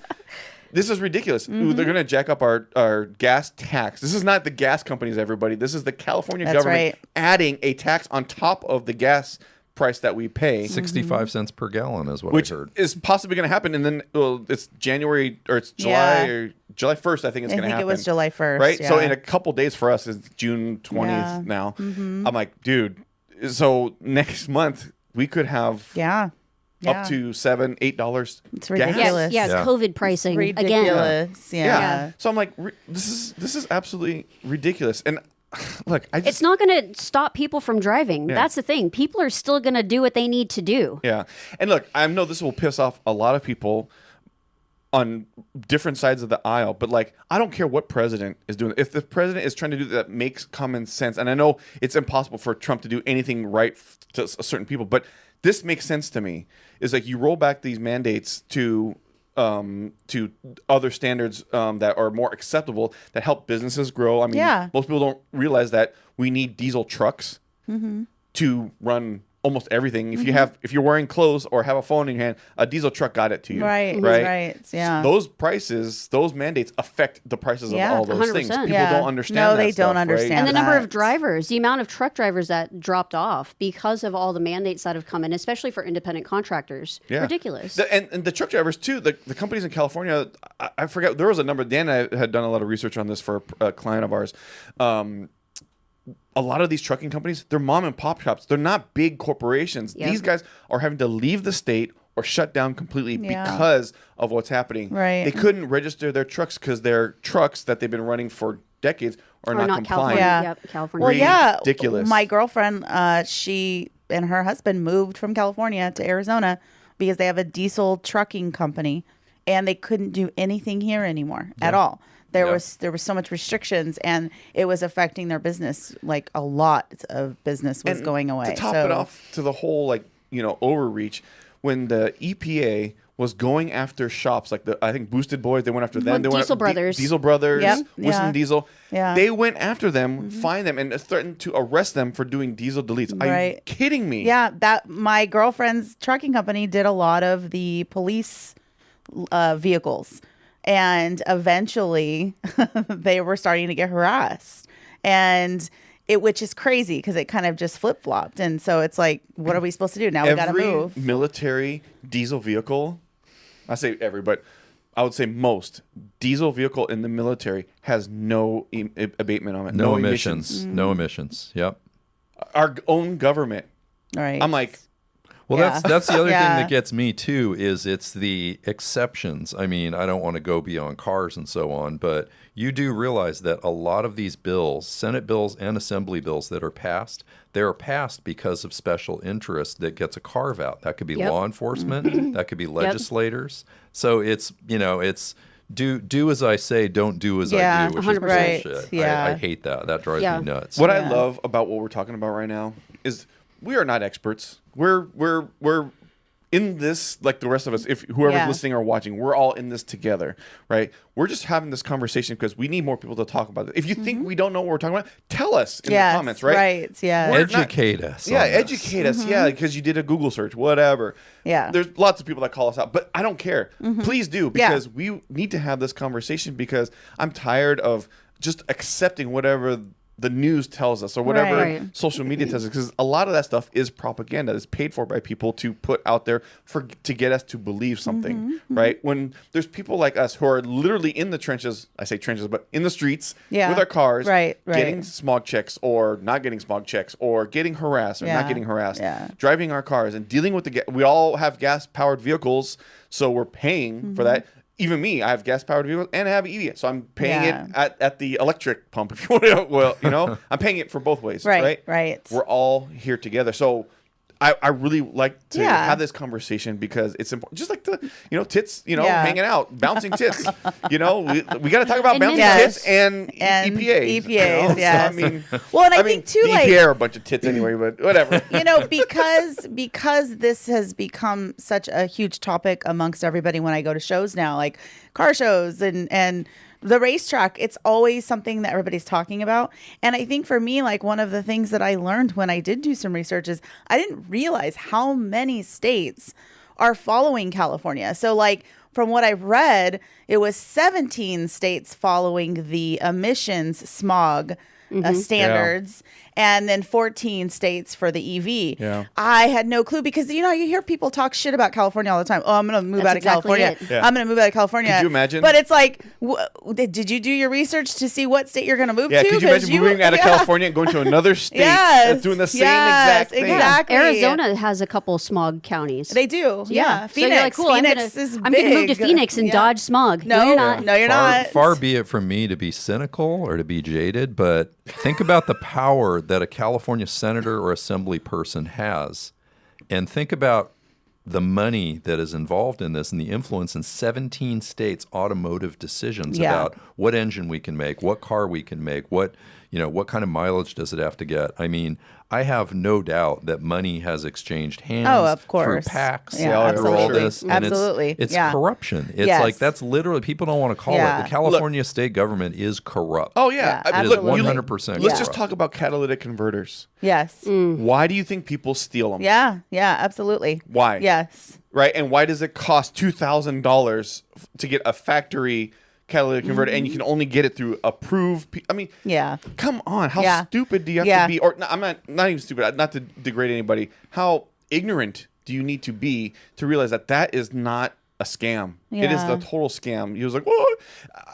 this is ridiculous. They're going to jack up our gas tax. This is not the gas companies, everybody. This is the California government adding a tax on top of the gas price that we pay. 65 cents per gallon is what which I heard. is possibly going to happen. And then it's January, or it's July, or July 1st, I think it's going to happen. I think it was July 1st. Right? Yeah. So in a couple days for us, it's June 20th now. I'm like, dude, so next month we could have up to $7, $8. It's ridiculous. It's COVID pricing ridiculous. again. Yeah. So I'm like, this is absolutely ridiculous. And look, it's not going to stop people from driving. Yeah. That's the thing. People are still going to do what they need to do. Yeah. And look, I know this will piss off a lot of people on different sides of the aisle, but like, I don't care what president is doing. If the president is trying to do that makes common sense, and I know it's impossible for Trump to do anything right to certain people, but this makes sense to me. Is like you roll back these mandates to other standards that are more acceptable, that help businesses grow. I mean, most people don't realize that we need diesel trucks to run almost everything. If you're wearing clothes or have a phone in your hand, a diesel truck got it to you. Right. Yeah. Those prices, those mandates affect the prices of all those 100%. things. People don't understand that. No, they don't understand right? And the number of drivers, the amount of truck drivers that dropped off because of all the mandates that have come in, especially for independent contractors. Ridiculous. And the truck drivers too, the companies in California, I forget, there was a number, Dan and I had done a lot of research on this for a client of ours. a lot of these trucking companies, they're mom and pop shops. They're not big corporations. Yep. These guys are having to leave the state or shut down completely because of what's happening. Right. They couldn't register their trucks because their trucks that they've been running for decades are not compliant. California. Yep, California. Well, yeah. Ridiculous. My girlfriend, she and her husband moved from California to Arizona because they have a diesel trucking company, and they couldn't do anything here anymore at all. There was so much restrictions, and it was affecting their business. Like a lot of business was going away. To top it off to the whole overreach, when the EPA was going after shops like I think Boosted Boys, they went after them. They Diesel Brothers. Diesel Brothers, Yep. Whistling Diesel. Yeah. They went after them, fined them, and threatened to arrest them for doing diesel deletes. Are you kidding me? Yeah, that my girlfriend's trucking company did a lot of the police vehicles, and eventually they were starting to get harassed, and which is crazy because it kind of just flip flopped, and so it's like, what are we supposed to do now? We got to move. Military diesel vehicle, I say every, but I would say most diesel vehicle in the military has no abatement on it. No emissions. No emissions. Yep. Our own government. Right. I'm like, well, Yeah. that's the other thing Yeah. that gets me too, is it's the exceptions. I mean, I don't want to go beyond cars and so on, but you do realize that a lot of these bills, Senate bills and Assembly bills that are passed, they're passed because of special interest that gets a carve out. That could be law enforcement, that could be legislators. So it's do as I say, don't do as I do, which 100%. is bullshit. Yeah. I hate that. That drives me nuts. what I love about what we're talking about right now is we are not experts. We're in this, like the rest of us, if whoever's listening or watching, we're all in this together, right? We're just having this conversation because we need more people to talk about it. If you think we don't know what we're talking about, tell us in the comments, right? Right. Yeah. Educate us. Yeah, on this. educate us. Yeah, because you did a Google search, whatever. Yeah. There's lots of people that call us out, but I don't care. Please do, because we need to have this conversation, because I'm tired of just accepting whatever the news tells us or whatever Right. social media tells us, because a lot of that stuff is propaganda. It's paid for by people to put out there to get us to believe something, right? When there's people like us who are literally in the trenches, I say trenches, but in the streets with our cars, getting smog checks or not getting smog checks, or getting harassed or not getting harassed, driving our cars and dealing with we all have gas-powered vehicles, so we're paying for that. Even me, I have gas-powered vehicles and I have an EV, so I'm paying it at the electric pump. If you want to, well, I'm paying it for both ways, right? Right. We're all here together, so I really like to have this conversation, because it's important. Just like the tits, hanging out, bouncing tits. We got to talk about bouncing tits and EPAs. EPAs, yes. So, I mean, Well, and I think too, the like, EPA are a bunch of tits anyway, but whatever. because this has become such a huge topic amongst everybody when I go to shows now, like car shows and the racetrack, it's always something that everybody's talking about. And I think for me, like, one of the things that I learned when I did do some research is I didn't realize how many states are following California. So, like, from what I read, it was 17 states following the emissions smog standards, and then 14 states for the EV. Yeah. I had no clue, because you hear people talk shit about California all the time. Oh, I'm going to move out of California. I'm going to move out of California. Could you imagine? But it's like, did you do your research to see what state you're going to move to? Yeah, could you imagine moving out of California and going to another state that's doing the same exact thing? Exactly. Arizona has a couple smog counties. They do. Yeah. So Phoenix. you're like, cool, Phoenix is I'm going to move to big. Phoenix and dodge smog. No, you're not. No, you're not. Far be it from me to be cynical or to be jaded, but think about the power that a California senator or assembly person has, and think about the money that is involved in this and the influence in 17 states' automotive decisions about what engine we can make, what car we can make, what kind of mileage does it have to get. I mean, I have no doubt that money has exchanged hands of through course. PACs, Yeah, through all absolutely. this. And Absolutely. It's Yeah. corruption. It's Yes. like, that's literally, people don't want to call it. The California state government is corrupt. Oh, yeah. Yeah, It is absolutely. 100% Let's just corrupt. talk about catalytic converters. Yes. Why do you think people steal them? Yeah. Yeah. Absolutely. Why? Yes. Right? And why does it cost $2,000 to get a factory catalytic converter, and you can only get it through approved? I mean, Yeah. come on. How stupid do you have to be? Or no, I'm not even stupid. Not to degrade anybody. How ignorant do you need to be to realize that is not a scam. It is Yeah. a total scam. He was like, "What?"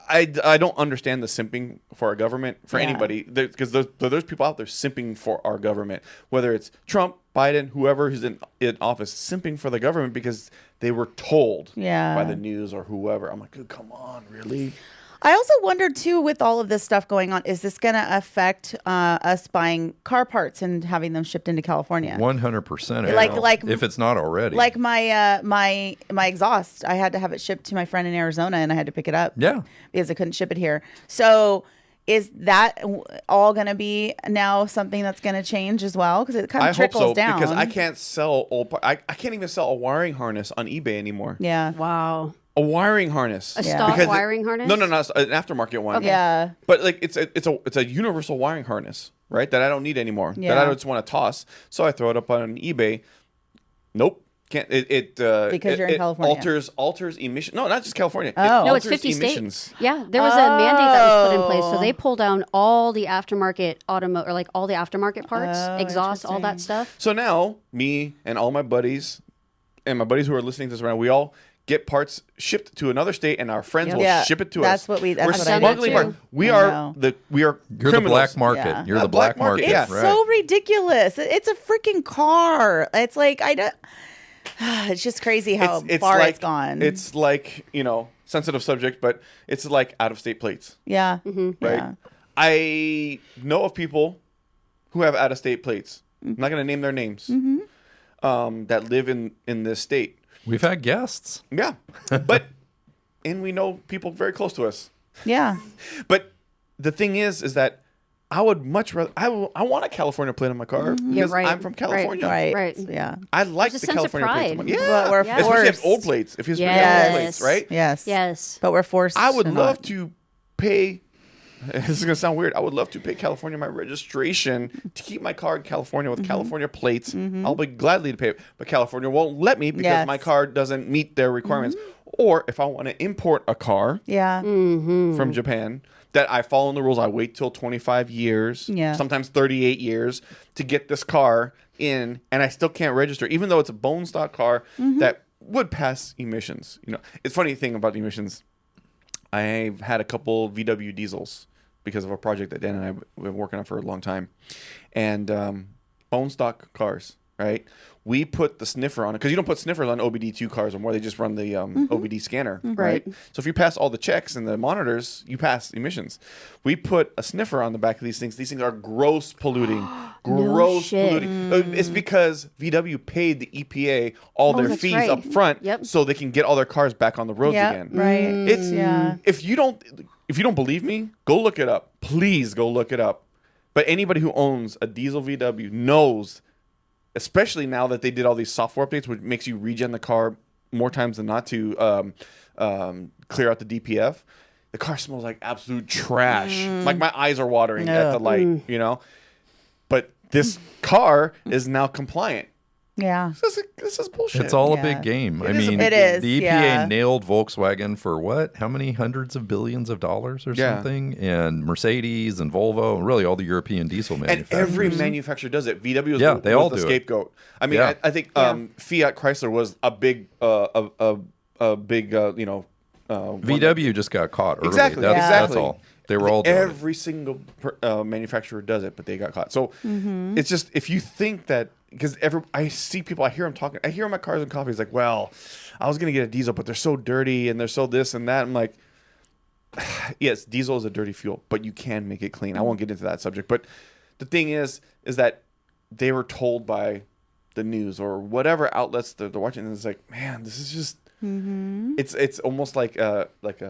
I don't understand the simping for our government, for anybody, because there's people out there simping for our government, whether it's Trump, Biden, whoever who's in office, simping for the government because they were told by the news or whoever. I'm like, come on, really? I also wondered too, with all of this stuff going on, is this going to affect us buying car parts and having them shipped into California? 100%. Like if it's not already. Like my exhaust, I had to have it shipped to my friend in Arizona, and I had to pick it up. Yeah. Because I couldn't ship it here. So is that all going to be now something that's going to change as well? Because it kind of trickles hope so, down. because I can't sell I can't even sell a wiring harness on eBay anymore. Yeah. Wow. A wiring harness. A stock wiring harness? No, an aftermarket one. Okay. Yeah. But like it's a universal wiring harness, right? That I don't need anymore. Yeah. That I just want to toss. So I throw it up on eBay. Nope. Can't because you're in California. alters emission. No, not just California. Oh. No, it's 50 states. Yeah, there was a mandate that was put in place, so they pulled down all the aftermarket all the aftermarket parts, exhaust, all that stuff. So now me and all my buddies and my buddies who are listening to this right now, we all get parts shipped to another state, and our friends will ship it to us. That's We're what I smuggling did parts. too. We I are know. You're the black market. Yeah. You're the black market. It's Yeah. so ridiculous. It's a freaking car. It's like I don't. It's just crazy how far it's gone. It's like, sensitive subject, but it's like out of state plates. Yeah. Right. Yeah. I know of people who have out of state plates. I'm not going to name their names. That live in this state. We've had guests. Yeah. And we know people very close to us. Yeah. But the thing is that I would much rather, I want a California plate on my car because right. I'm from California. Right. Yeah. I like There's a the sense of California plates. pride. Yeah. But we're Especially if forced. old plates. If it's Yes. old plates, right? Yes. Yes. But we're forced. I would to love not. to pay. This is gonna sound weird. I would love to pay California my registration to keep my car in California with California plates. I'll be gladly to pay it, but California won't let me because my car doesn't meet their requirements. Or if I want to import a car Yeah. from Japan, that I follow the rules. I wait till 25 years, sometimes 38 years to get this car in, and I still can't register, even though it's a bone stock car that would pass emissions. It's funny thing about emissions. I've had a couple VW diesels because of a project that Dan and I have been working on for a long time, and bone stock cars, right? We put the sniffer on it because you don't put sniffers on OBD2 cars anymore. They just run the OBD scanner, right? So if you pass all the checks and the monitors, you pass emissions. We put a sniffer on the back of these things. These things are gross polluting. Polluting. It's because VW paid the EPA all their that's fees right. up front Yep. so they can get all their cars back on the roads again. Right. It's Yeah. if you don't believe me, go look it up. Please go look it up. But anybody who owns a diesel VW knows, especially now that they did all these software updates, which makes you regen the car more times than not to clear out the DPF. The car smells like absolute trash. Like my eyes are watering at the light, But this car is now compliant. Yeah. This is bullshit. It's all a Yeah. big game. It is a big It is, The EPA yeah. nailed Volkswagen for what? How many hundreds of billions of dollars or something? And Mercedes and Volvo and really all the European diesel And manufacturers. every manufacturer does it. VW is they all the do it. scapegoat. I mean, Yeah. I think Fiat Chrysler was a big, VW just got caught early. Exactly. That's Exactly. all. They were all doing it. Every single manufacturer does it, but they got caught. So it's just, if you think that, because I see people, I hear them talking, I hear them at Cars and Coffee. It's like, well, I was going to get a diesel, but they're so dirty and they're so this and that. I'm like, yes, diesel is a dirty fuel, but you can make it clean. I won't get into that subject. But the thing is that they were told by the news or whatever outlets they're watching, and it's like, man, this is just, it's almost like an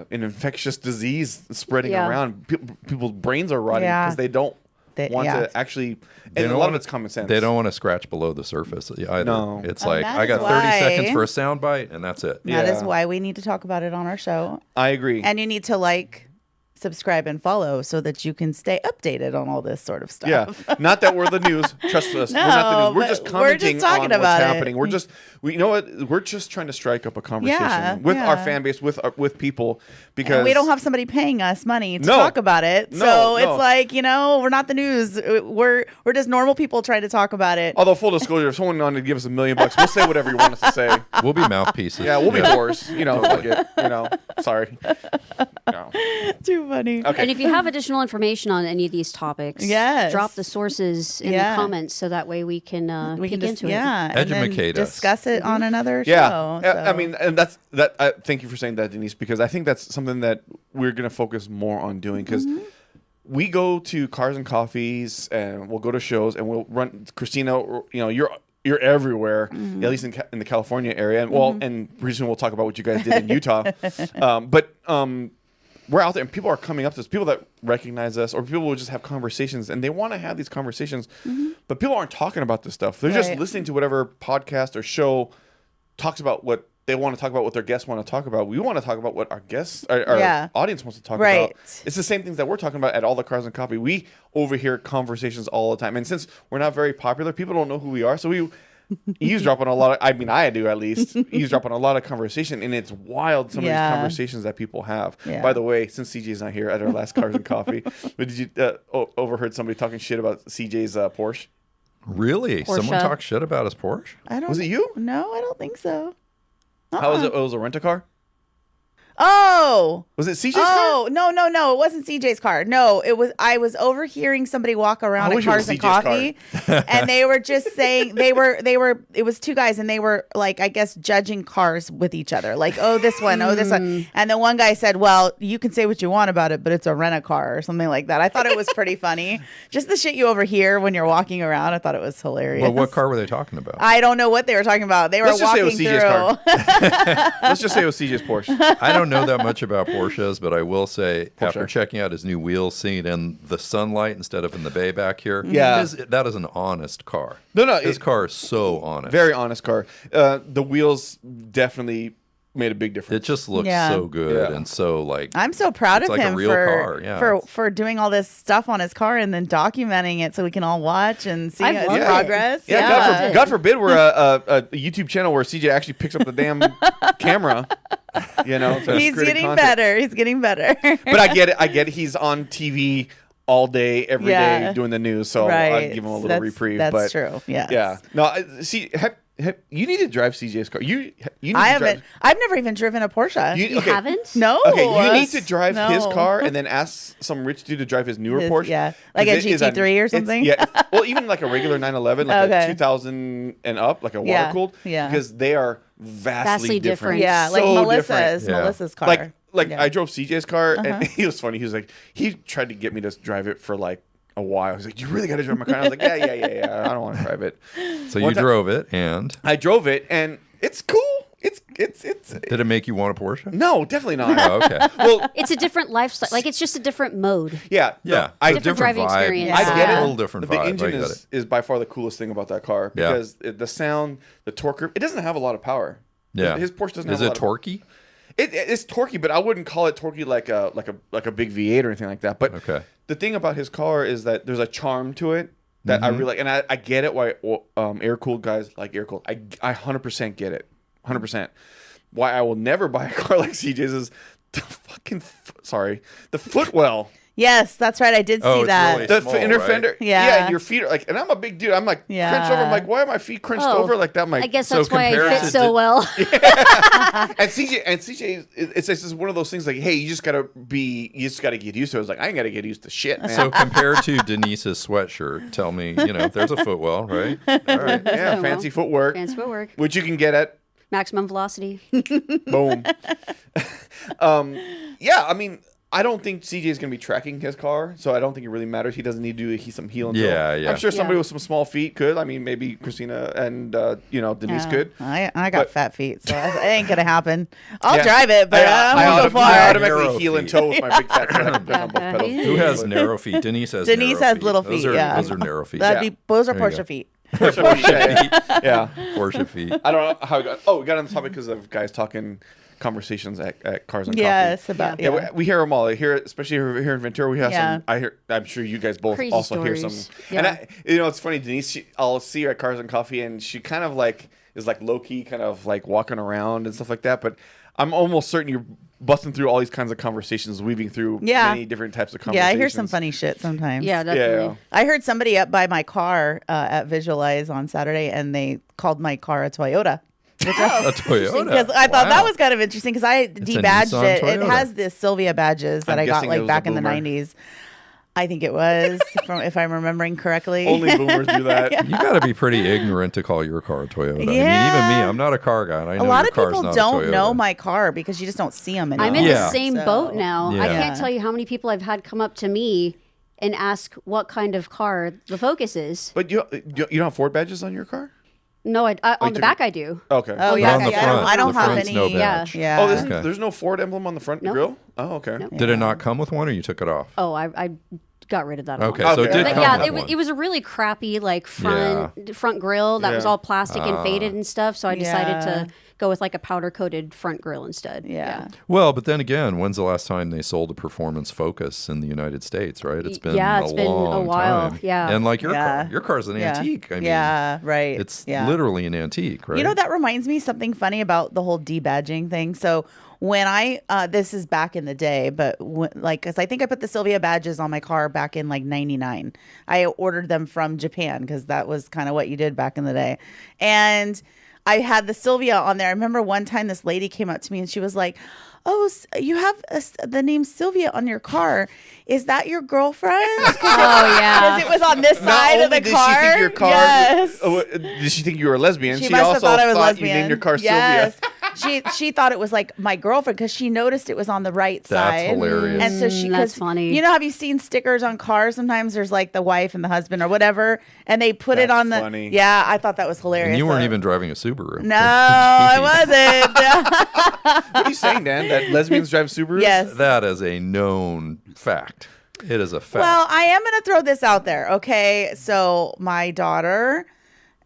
infectious disease spreading around. People's brains are rotting because they don't want to actually, and a lot of it's common sense. They don't want to scratch below the surface either. No. It's And like, that I is got 30 why- seconds for a soundbite, and that's it. That is Yeah. why we need to talk about it on our show. I agree. And you need to subscribe and follow so that you can stay updated on all this sort of stuff. Yeah, not that we're the news. Trust us, we're not the news. We're just commenting talking on about what's it. happening. You know what? We're just trying to strike up a conversation with our fan base, with people, because and we don't have somebody paying us money to No. talk about it. No, So no. it's like, we're not the news. We're just normal people trying to talk about it. Although full disclosure, if someone wanted to give us $1 million, we'll say whatever you want us to say. We'll be mouthpieces. Yeah, we'll be whores. Fuck it. Sorry. No. Too funny. Okay. And if you have additional information on any of these topics, Yes. drop the sources in the comments so that way we can peek into it. Yeah, and then Educate us. discuss it on another Yeah, show. I so. mean, and that's that. Thank you for saying that, Denise, because I think that's something that we're going to focus more on doing, because we go to Cars and Coffees and we'll go to shows and we'll run. Christina, you're everywhere, at least in the California area, and and recently we'll talk about what you guys did in Utah. But we're out there and people are coming up to us, people that recognize us, or people will just have conversations and they want to have these conversations, but people aren't talking about this stuff. They're just listening to whatever podcast or show talks about what they want to talk about, what their guests want to talk about. We want to talk about what our guests, our audience wants to talk about. It's the same things that we're talking about at all the Cars and Coffee. We overhear conversations all the time. And since we're not very popular, people don't know who we are. So we eavesdrop on a lot of, I do at least, eavesdrop on a lot of conversation. And it's wild, some of these conversations that people have. Yeah. By the way, since CJ's not here at our last Cars and Coffee, but did you overheard somebody talking shit about CJ's Porsche? Really? Porsche. Someone talked shit about his Porsche? Was it you? No, I don't think so. How was it? It was a rent-a-car? Oh. Was it CJ's car? Oh, no. It wasn't CJ's car. No, I was overhearing somebody walk around at Cars and Coffee and they were just saying it was two guys and they were like, I guess, judging cars with each other. Like, oh, this one. And then one guy said, well, you can say what you want about it, but it's a rent-a-car or something like that. I thought it was pretty funny. Just the shit you overhear when you're walking around. I thought it was hilarious. Well, what car were they talking about? I don't know what they were talking about. They were walking through. Let's just say it was CJ's Porsche. I don't know that much about Porsches, but I will say, after checking out his new wheels, seeing it in the sunlight instead of in the bay back here, that is an honest car. No, his car is so honest. Very honest car. The wheels definitely made a big difference. It just looks so good and so like. I'm so proud of like him a real car. for doing all this stuff on his car and then documenting it so we can all watch and see his loved it. progress. Yeah, God forbid we're a YouTube channel where CJ actually picks up the damn camera. He's getting better. He's getting better. But I get it. He's on TV all day, every day doing the news. So I'll give him a little reprieve. That's true. Yes. Yeah. No, see, you need to drive CJ's car. You need I to haven't. I've never even driven a Porsche. You haven't? No. Okay, you need to drive his car and then ask some rich dude to drive his newer Porsche. Yeah, like a GT3 or something. Yeah, well, even like a regular 911, like a 2000 and up, like a water cooled. Yeah, because they are vastly different. Yeah, like so Melissa's car. Like I drove CJ's car and he was funny. He was like, he tried to get me to drive it for like a while. He's like, you really got to drive my car. And I was like, yeah. I don't want to drive it. So you drove it and I drove it and it's cool. It's. Did it make you want a Porsche? No, definitely not. Oh, okay. Well, it's a different lifestyle. Like it's just a different mode. Yeah. Yeah. Different driving vibe. experience. I get it. A little different The vibe. engine is by far the coolest thing about that car because the sound, the torque, it doesn't have a lot of power. Yeah. His Porsche doesn't have a lot Is it torquey? It's torquey, but I wouldn't call it torquey like a big V8 or anything like that. But the thing about his car is that there's a charm to it that I really like, and I get it why air cooled guys like air cooled. I 100% get it, 100%. Why I will never buy a car like CJ's is the the footwell. Yes, that's right. I did see that. Really The small, inner right? fender. Yeah. And your feet are like, and I'm a big dude. I'm like crunched over. I'm like, why are my feet crunched over like that? I'm like, I guess so that's why I compared fit to so well. And CJ, it's just one of those things like, hey, you just gotta get used to it. I was like, I ain't gotta get used to shit, man. So compared to Denise's sweatshirt, tell me, there's a footwell, right? All right, yeah, fancy footwork, which you can get at Maximum Velocity. Boom. Yeah, I mean, I don't think CJ is going to be tracking his car, so I don't think it really matters. He doesn't need to do some heel and toe. Yeah. I'm sure somebody with some small feet could. I mean, maybe Christina and Denise could. I got fat feet, so it ain't gonna happen. I'll drive it, but I'm gonna go far. I automatically heel and toe with my big fat foot. Who has narrow feet? Denise has little feet. Those are narrow feet. Those are Porsche feet. Porsche feet. Yeah. Porsche feet. I don't know how we got. Oh, we got on the topic because of guys talking conversations at Cars and Yes, Coffee. about Yeah, we hear them all. Especially here in Ventura, we have Yeah. some. I'm sure you guys both Crazy also hear stories. some. Yeah. And it's funny, Denise. I'll see her at Cars and Coffee, and she kind of like is like low key, kind of like walking around and stuff like that. But I'm almost certain you're busting through all these kinds of conversations, weaving through many different types of Yeah, conversations. I hear some funny shit sometimes. Yeah, definitely. Yeah. I heard somebody up by my car at Visualize on Saturday, and they called my car a Toyota. A Toyota. Because I thought that Wow. was kind of interesting because I a debadged Nissan it. It Toyota. has the Sylvia badges that I'm I got guessing it like was back a in the boomer. 90s. I think it was, if I'm remembering correctly. Only boomers do that. You got to be pretty ignorant to call your car a Toyota. I mean, even me, Yeah. I'm not a car guy. And I know A lot your of car's people not a don't Toyota. know my car because you just don't see them anymore. I'm in Yeah. the same So- boat now. I Yeah. can't tell you how many people I've had come up to me and ask what kind of car the Focus is. But you don't have Ford badges on your car? No, on the took back I do. Okay. Oh, But yeah. on the see, I don't, front. I don't The have front's any. no Yeah. badge. Yeah. Oh, Okay. there's no Ford emblem on the front Nope. grill? Oh, okay. Nope. Did it not come with one, or you took it off? Oh, I got rid of that. Okay, one. so it Okay. did But come yeah, with it was, one. it was a really crappy like front grill that was Yeah. all plastic and faded and stuff. So I decided Yeah. to go with like a powder coated front grill instead. Yeah. Well, but then again, when's the last time they sold a performance Focus in the United States? Right? It's been it's been a long while. time. Yeah. And like your Yeah. car, your car's an Yeah. antique. I mean, yeah, right. it's yeah. literally an antique, right? You know, that reminds me something funny about the whole debadging thing. So when this is back in the day, but because I think I put the Sylvia badges on my car back in like 99. I ordered them from Japan because that was kind of what you did back in the day. And I had the Sylvia on there. I remember one time this lady came up to me and she was like, "Oh, you have the name Sylvia on your car. Is that your girlfriend?" Oh yeah. Because it was on this Not side of only the did car. she think your car, Yes. did she think you were a lesbian? She must have also thought I was thought lesbian. you named your car yes. Sylvia. She thought it was like my girlfriend because she noticed it was on the right That's side. hilarious. And so she, That's 'cause funny. You know, have you seen stickers on cars? Sometimes there's like the wife and the husband or whatever, and they put it That's on the. funny. Yeah, I thought that was hilarious. and you weren't So- even driving a Subaru. No, I wasn't. What are you saying, Dan? That lesbians drive Subarus? Yes. That is a known fact. It is a fact. Well, I am going to throw this out there. Okay. So my daughter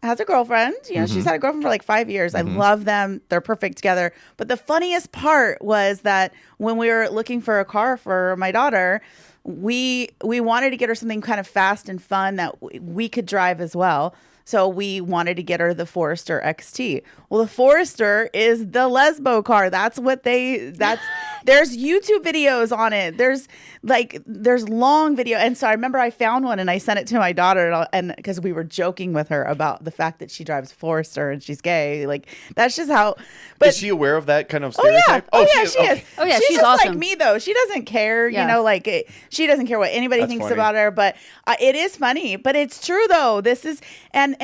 has a girlfriend. You know, she's had a girlfriend for like 5 years. I love them. They're perfect together. But the funniest part was that when we were looking for a car for my daughter, we wanted to get her something kind of fast and fun that we could drive as well. So we wanted to get her the Forester XT. Well, the Forester is the lesbo car. That's what there's YouTube videos on it. There's long video. And so I remember I found one and I sent it to my daughter and because we were joking with her about the fact that she drives Forester and she's gay. Like that's just how, but Is she aware of that kind of Oh yeah, stereotype? she is. Okay. Oh, yeah, she's just like awesome. me though. She doesn't care, Yeah. you know, like she doesn't care what anybody That's thinks funny. about her. But it is funny, but it's true though. This is and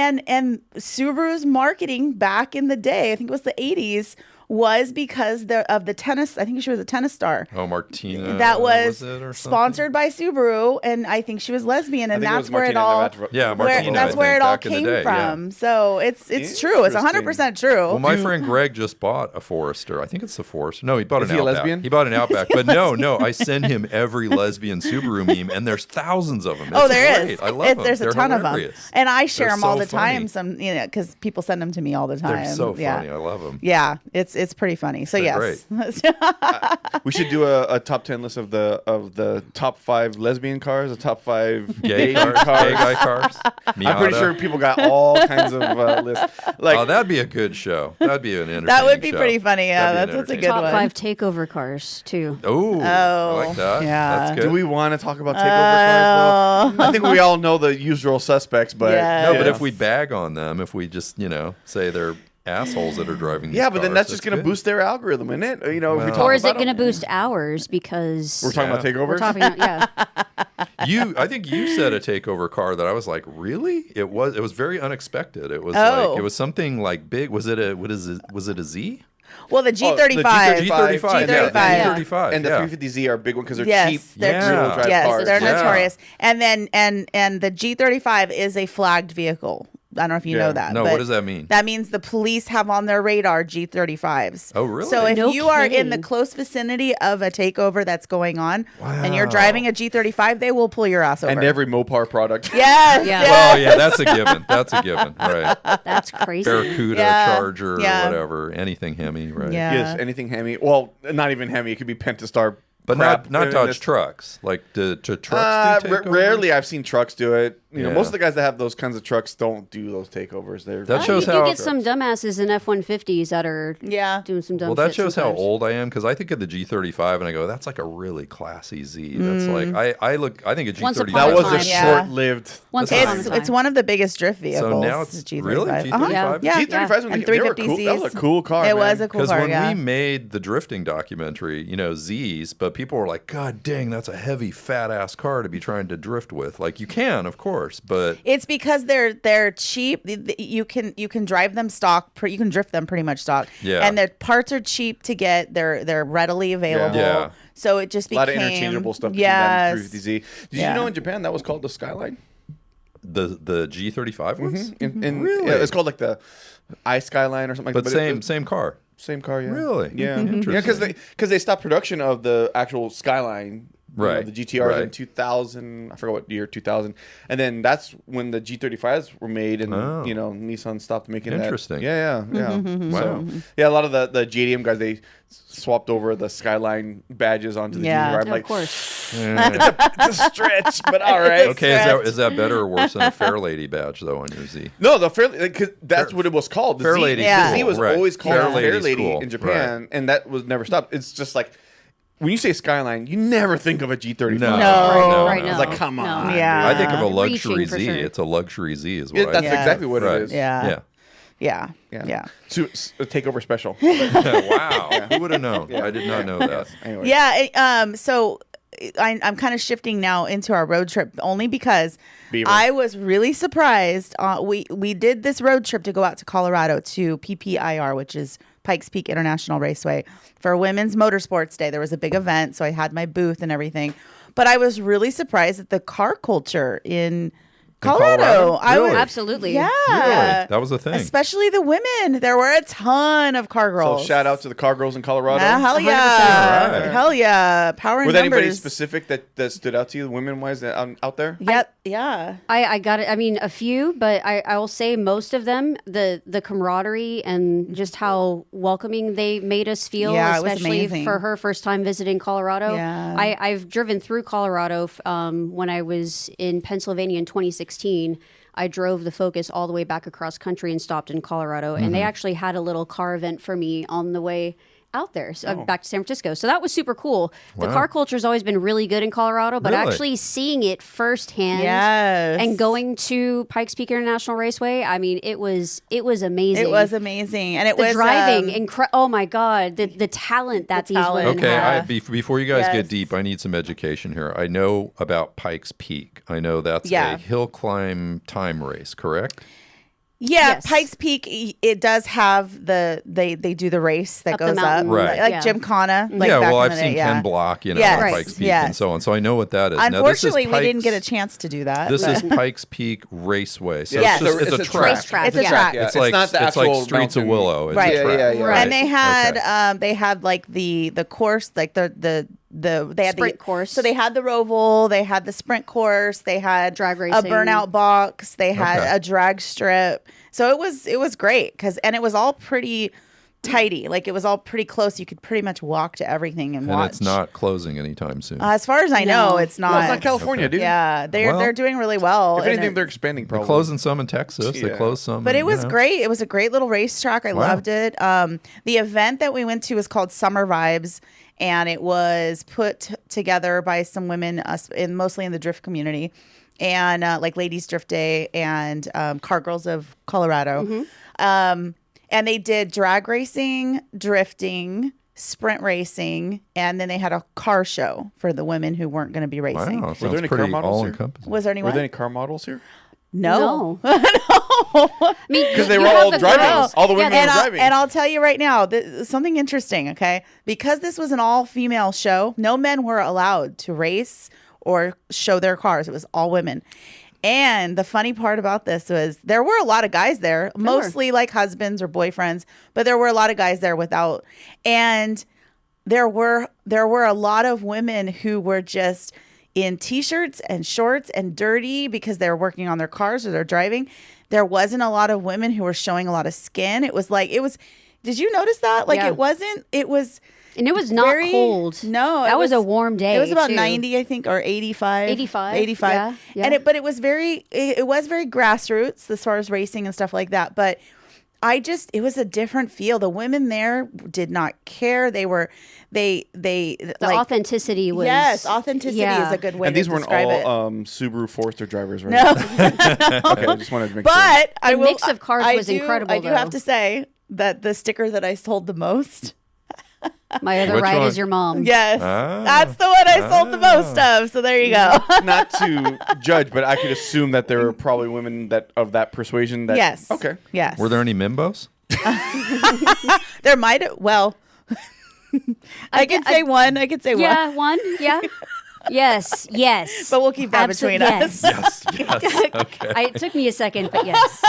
Subaru's marketing back in the day, I think it was the 80s, was because of the tennis. I think she was a tennis star. oh, Martina. That was it or something? sponsored by Subaru, and I think she was lesbian, and I think it that's was where it Martina all. Navrat- Yeah, Where, Martina, that's I where think, it all back in the came day, yeah. from. So it's true. It's 100% true. Well, my friend Greg just bought a Forester. I think it's the Forester. No, he bought Is an he a Outback. lesbian? He bought an Outback. But no, I send him every lesbian Subaru meme, and there's thousands of them. Oh, It's there great. is. I love them. There's a They're ton of hilarious. them, and I share They're them all so the time. funny. Some, because people send them to me all the time. They're so yeah. funny. I love them. Yeah, it's pretty funny. So They're yes, We should do a top 10 list of the top 5 lesbian cars, the top 5 Gay cars. cars, gay guy cars. I'm pretty Miata. sure people got all kinds of lists. Like Oh, that'd be a good show. That'd be an entertaining that would be show. pretty funny. Yeah, That'd be that's a entertaining. good Top one. 5 takeover cars too. Oh, I like that. yeah. That's good. do we want to talk about takeover cars though? I think we all know the usual suspects, but Yeah. No, but Yes. if we bag on them, if we just, say they're assholes that are driving these yeah, but then cars, that's just going to good. boost their algorithm, isn't it? You know, if we Well. talk Or is it about going to them. boost ours because We're talking about Yeah. takeovers. we're talking about, yeah. I think you said a takeover car that I was like, really? It was very unexpected. It was Oh. like, it was something like big. Was it a Z? Well, the Oh, G35. G35. G35. Yeah, G35. and the yeah. 350Z are big one because they're Yes, cheap. they're Yeah. rear-wheel drive Yes, cars. they're Yeah. notorious. And then and the G35 is a flagged vehicle. I don't know if you know that. No, but what does that mean? That means the police have on their radar G35s. Oh, really? So if No you are in kidding. the close vicinity of a takeover that's going on and you're Wow. driving a G35, they will pull your ass over. And every Mopar product. Yes. Yeah. yes. Well, yeah, that's a given. That's a given, right? That's crazy. Barracuda, Yeah, Charger, yeah. whatever, anything Hemi, right? Yeah. Yes, anything Hemi. Well, not even Hemi. It could be Pentastar. But crap. not And Dodge this- trucks. Like, do trucks do takeovers? Rarely I've seen trucks do it. You know, Yeah. most of the guys that have those kinds of trucks don't do those takeovers. They're That shows you how- do get some dumbasses in F-150s that are Yeah. doing some dumb Well, that shit shows how sometimes. old I am because I think of the G35 and I go, that's like a really classy Z. That's like I think a G35. Once upon that a was time. a Yeah. short-lived. Once That's upon fine. a time. It's one of the biggest drift vehicles. So now it's the G35. really G35. Yeah. G35s when And they were 350 cool. That was a cool car. It man. was a cool Because car. when Yeah. we made the drifting documentary, Z's, but people were like, God dang, that's a heavy, fat ass car to be trying to drift with. Like, you can, of course, but It's because they're cheap. You can drive them stock. You can drift them pretty much stock. Yeah. And their parts are cheap to get. They're readily available. Yeah. So it just A lot became of interchangeable stuff. Yes. 350Z. Did Yeah. you know in Japan that was called the Skyline? the G35 ones? Really? Yeah, it's called like the I Skyline or something like But that. same car. Same car, yeah. Really? Yeah. Interesting. Yeah, because they stopped production of the actual Skyline. Right. The GTRs in Right. 2000. I forgot what year, 2000. And then that's when the G35s were made, and Oh. Nissan stopped making Interesting. that. Yeah. Wow. So, yeah, a lot of the JDM guys, they swapped over the Skyline badges onto the Yeah. GTR. I'm Of like, course. it's a stretch, but all right. Okay, is that better or worse than a Fair Lady badge though on your Z? No, the Fair, because that's what it was called. The Fair Z, Lady's Yeah. The Z cool, was right. always called Fair Fair Lady's Lady cool, in Japan, and that was never stopped. It's just like when you say Skyline, you never think of a G35. No. No. Right, I was no. like, come No. on. Yeah. I think of a Reaching luxury for Z. sure. It's a luxury Z is Yeah, what that's Yes. exactly what Right. it is. Yeah. Yeah. Yeah. So, a takeover special. Wow. Who would have known? I did not know that. Anyway. Yeah. So I'm kind of shifting now into our road trip only because Beaver. I was really surprised. We did this road trip to go out to Colorado to PPIR, which is Pikes Peak International Raceway, for Women's Motorsports Day. There was a big event, so I had my booth and everything. But I was really surprised at the car culture in Colorado. Colorado? I was Really? Absolutely. Yeah. Really? That was a thing. Especially the women. There were a ton of car So girls. shout out to the car girls in Colorado. Hell 100%. yeah. Right. Hell yeah. Power in Was there numbers. anybody specific that stood out to you, women wise, out there? Yep. Yeah. I got it. I mean, a few, but I will say most of them, the camaraderie and just how welcoming they made us feel, Yeah, it was especially amazing. for her first time visiting Colorado. Yeah. I've driven through Colorado when I was in Pennsylvania in 2016. I drove the Focus all the way back across country and stopped in Colorado. And they actually had a little car event for me on the way out there, so back to San Francisco. So that was super cool. The Wow. car culture's always been really good in Colorado, but Really? actually seeing it firsthand Yes. and going to Pikes Peak International Raceway, I mean, it was amazing. It was amazing. And it the was driving, oh my God, the talent that these talent. women Okay, have. before you guys Yes. get deep, I need some education here. I know about Pikes Peak. I know that's Yeah. a hill climb time race, correct? Yeah, Yes. Pikes Peak. It does have they do the race that Up the goes up, mountain. Right. Like Yeah. Gymkhana. Like yeah, back well, in I've the seen day, yeah. Ken Block, Yes, on right. Pikes Peak Yes. and so on. So I know what that is. Unfortunately, now, this is we didn't get a Pikes- chance to do that. This but- is Pikes Peak Raceway. So Yes. it's a track. Racetrack. It's a Yeah. track. Yeah. It's like not the it's like actual Streets of mountain. Willow. It's Right. a track. Yeah, yeah, yeah. And they had Okay. they had like the course, like they had Sprint the course. So they had the Roval, they had the sprint course, they had Drag a racing. burnout box, they had Okay. a drag strip. So it was great and it was all pretty tidy. Like it was all pretty close. You could pretty much walk to everything and And watch. it's not closing anytime soon. As far as I know, No. it's not. Well, it's not California, Okay. dude. Yeah, they're Well, they're doing really well. If and anything, it- they're expanding They're probably. closing some in Texas. They Yeah. closed some. But in, it was you know. great. It was a great little racetrack. I Wow. loved it. The event that we went to was called Summer Vibes, and it was put together by some women, mostly in the drift community, and like Ladies Drift Day and Car Girls of Colorado. And they did drag racing, drifting, sprint racing, and then they had a car show for the women who weren't going to be racing. Wow, Were sounds there any car pretty models all here? encompassing. Was there any Were one? there any car models here? No. I mean, Because they you were have all the driving. girls. All the women Yeah, were And driving. I'll tell you right now, something interesting, okay? Because this was an all-female show, no men were allowed to race or show their cars. It was all women. And the funny part about this was there were a lot of guys there, mostly like husbands or boyfriends, but there were a lot of guys there without. And there were a lot of women who were just in t-shirts and shorts and dirty because they're working on their cars or they're driving. There wasn't a lot of women who were showing a lot of skin. It was like, did you notice that? Like it was and it was not cold. No, that was a warm day. It was about too. 90, I think, or 85. 85. Yeah. And it was very grassroots as far as racing and stuff like that. But it was a different feel. The women there did not care. They the authenticity was. Yes, authenticity is a good way to describe it. And these weren't all Subaru Forester drivers, right? No. Okay, I just wanted to make sure. But the mix of cars was incredible. I do have to say that the sticker that I sold the most. My other Which ride one? is your mom. Yes, that's the one I sold the most of. So there you go. Not to judge, but I could assume that there were probably women that of that persuasion. That Yes. Okay. Yes. Were there any Mimbos? There might have. Well, I could say one. I could say one. Yeah, one. Yeah. Yes. But we'll keep that between us. Yes. Okay. It took me a second, but yes.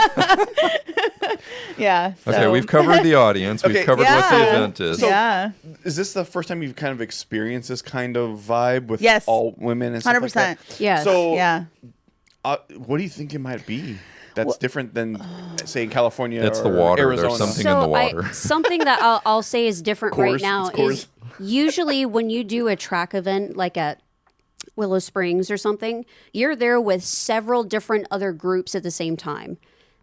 Yeah. Okay, so- we've covered the audience. We've Okay, covered what the yeah. event is. Yeah. Is this the first time you've kind of experienced this kind of vibe with Yes. all women and stuff 100%. like that? Yes. So, Yeah. what do you think it might be that's different than, say, in California It's or the water. Arizona? There's something in the water. Something that I'll say is different right Coors, now it's Coors. is usually when you do a track event like at Willow Springs or something, you're there with several different other groups at the same time.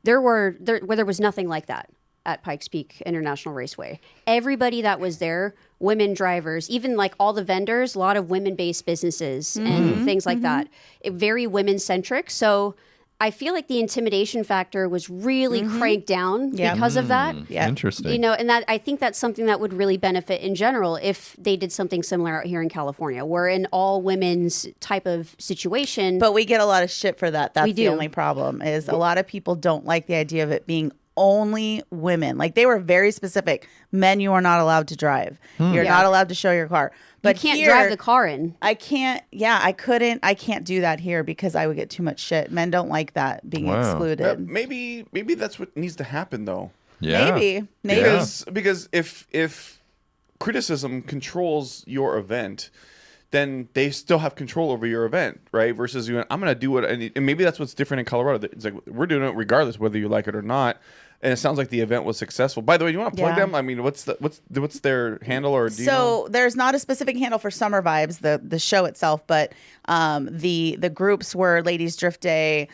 There was nothing like that at Pikes Peak International Raceway. Everybody that was there, women drivers, even like all the vendors, a lot of women-based businesses and things like that. Very women-centric. So I feel like the intimidation factor was really cranked down because of that. Yeah. Interesting. You know, and that I think that's something that would really benefit in general if they did something similar out here in California. We're an all women's type of situation. But we get a lot of shit for that. That's We the do. only problem is a lot of people don't like the idea of it being only women. Like they were very specific. Men, you are not allowed to drive. You're Yeah. not allowed to show your car. But you can't here, drive the car in. I can't. Yeah, I couldn't. I can't do that here because I would get too much shit. Men don't like that being Wow. excluded. Maybe that's what needs to happen, though. Yeah. Maybe. Yeah. Because if criticism controls your event, then they still have control over your event, right? Versus you, I'm going to do what I need. And maybe that's what's different in Colorado. It's like we're doing it regardless whether you like it or not. And it sounds like the event was successful. By the way, you want to plug Yeah. them? I mean, what's their handle or do you know? So there's not a specific handle for Summer Vibes, the show itself, but the groups were Ladies Drift Day.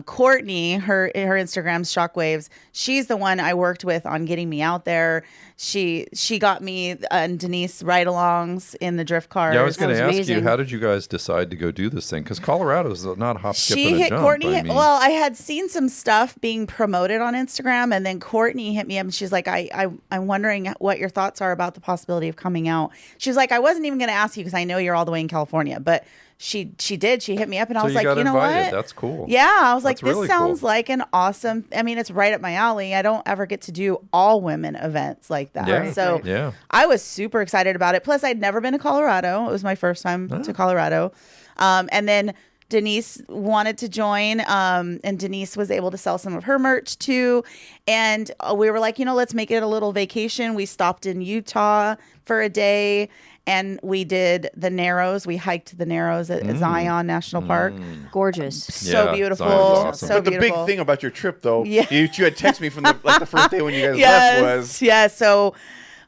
Courtney, her Instagram's Shockwaves. She's the one I worked with on getting me out there. She got me and Denise ride-alongs in the drift cars. Yeah, I was going was to ask amazing. you, how did you guys decide to go do this thing? Because Colorado's not a hop, skip, She and a hit jump. Courtney. I mean, Well, I had seen some stuff being promoted on Instagram, and then Courtney hit me up, and she's like, "I'm wondering what your thoughts are about the possibility of coming out." She's like, "I wasn't even going to ask you because I know you're all the way in California, but." She did. She hit me up, and I so was you like, got you know invited. what? That's cool. Yeah, I was like, That's this really sounds cool. like an awesome. I mean, it's right up my alley. I don't ever get to do all women events like that. Yeah. So Yeah. I was super excited about it. Plus, I'd never been to Colorado. It was my first time to Colorado. And then Denise wanted to join, and Denise was able to sell some of her merch too. And we were like, let's make it a little vacation. We stopped in Utah for a day. And we did the Narrows. We hiked the Narrows at Zion National Park. Gorgeous. So Yeah, beautiful. Zion's awesome. So But the beautiful. big thing about your trip, though, Yeah. you had texted me from the first day when you guys left was Yeah, so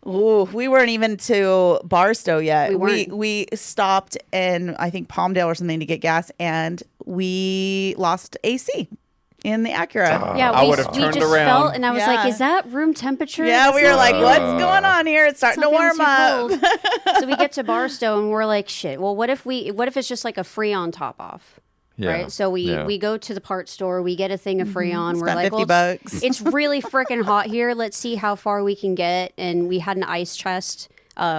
we weren't even to Barstow yet. We weren't. We stopped in, I think, Palmdale or something to get gas, and we lost AC in the Acura. Yeah, I we would've turned just around. felt, and I was Yeah. like, "Is that room temperature?" Yeah, That's we were not like, feeling- what's going on here? It's starting it's to not warm feeling up. too cold. So we get to Barstow, and we're like, "Shit. Well, what if it's just like a Freon top off?" Yeah. Right. So we Yeah. go to the parts store. We get a thing of Freon. We're Spent like, $50 well, bucks. it's really freaking hot here. Let's see how far we can get. And we had an ice chest.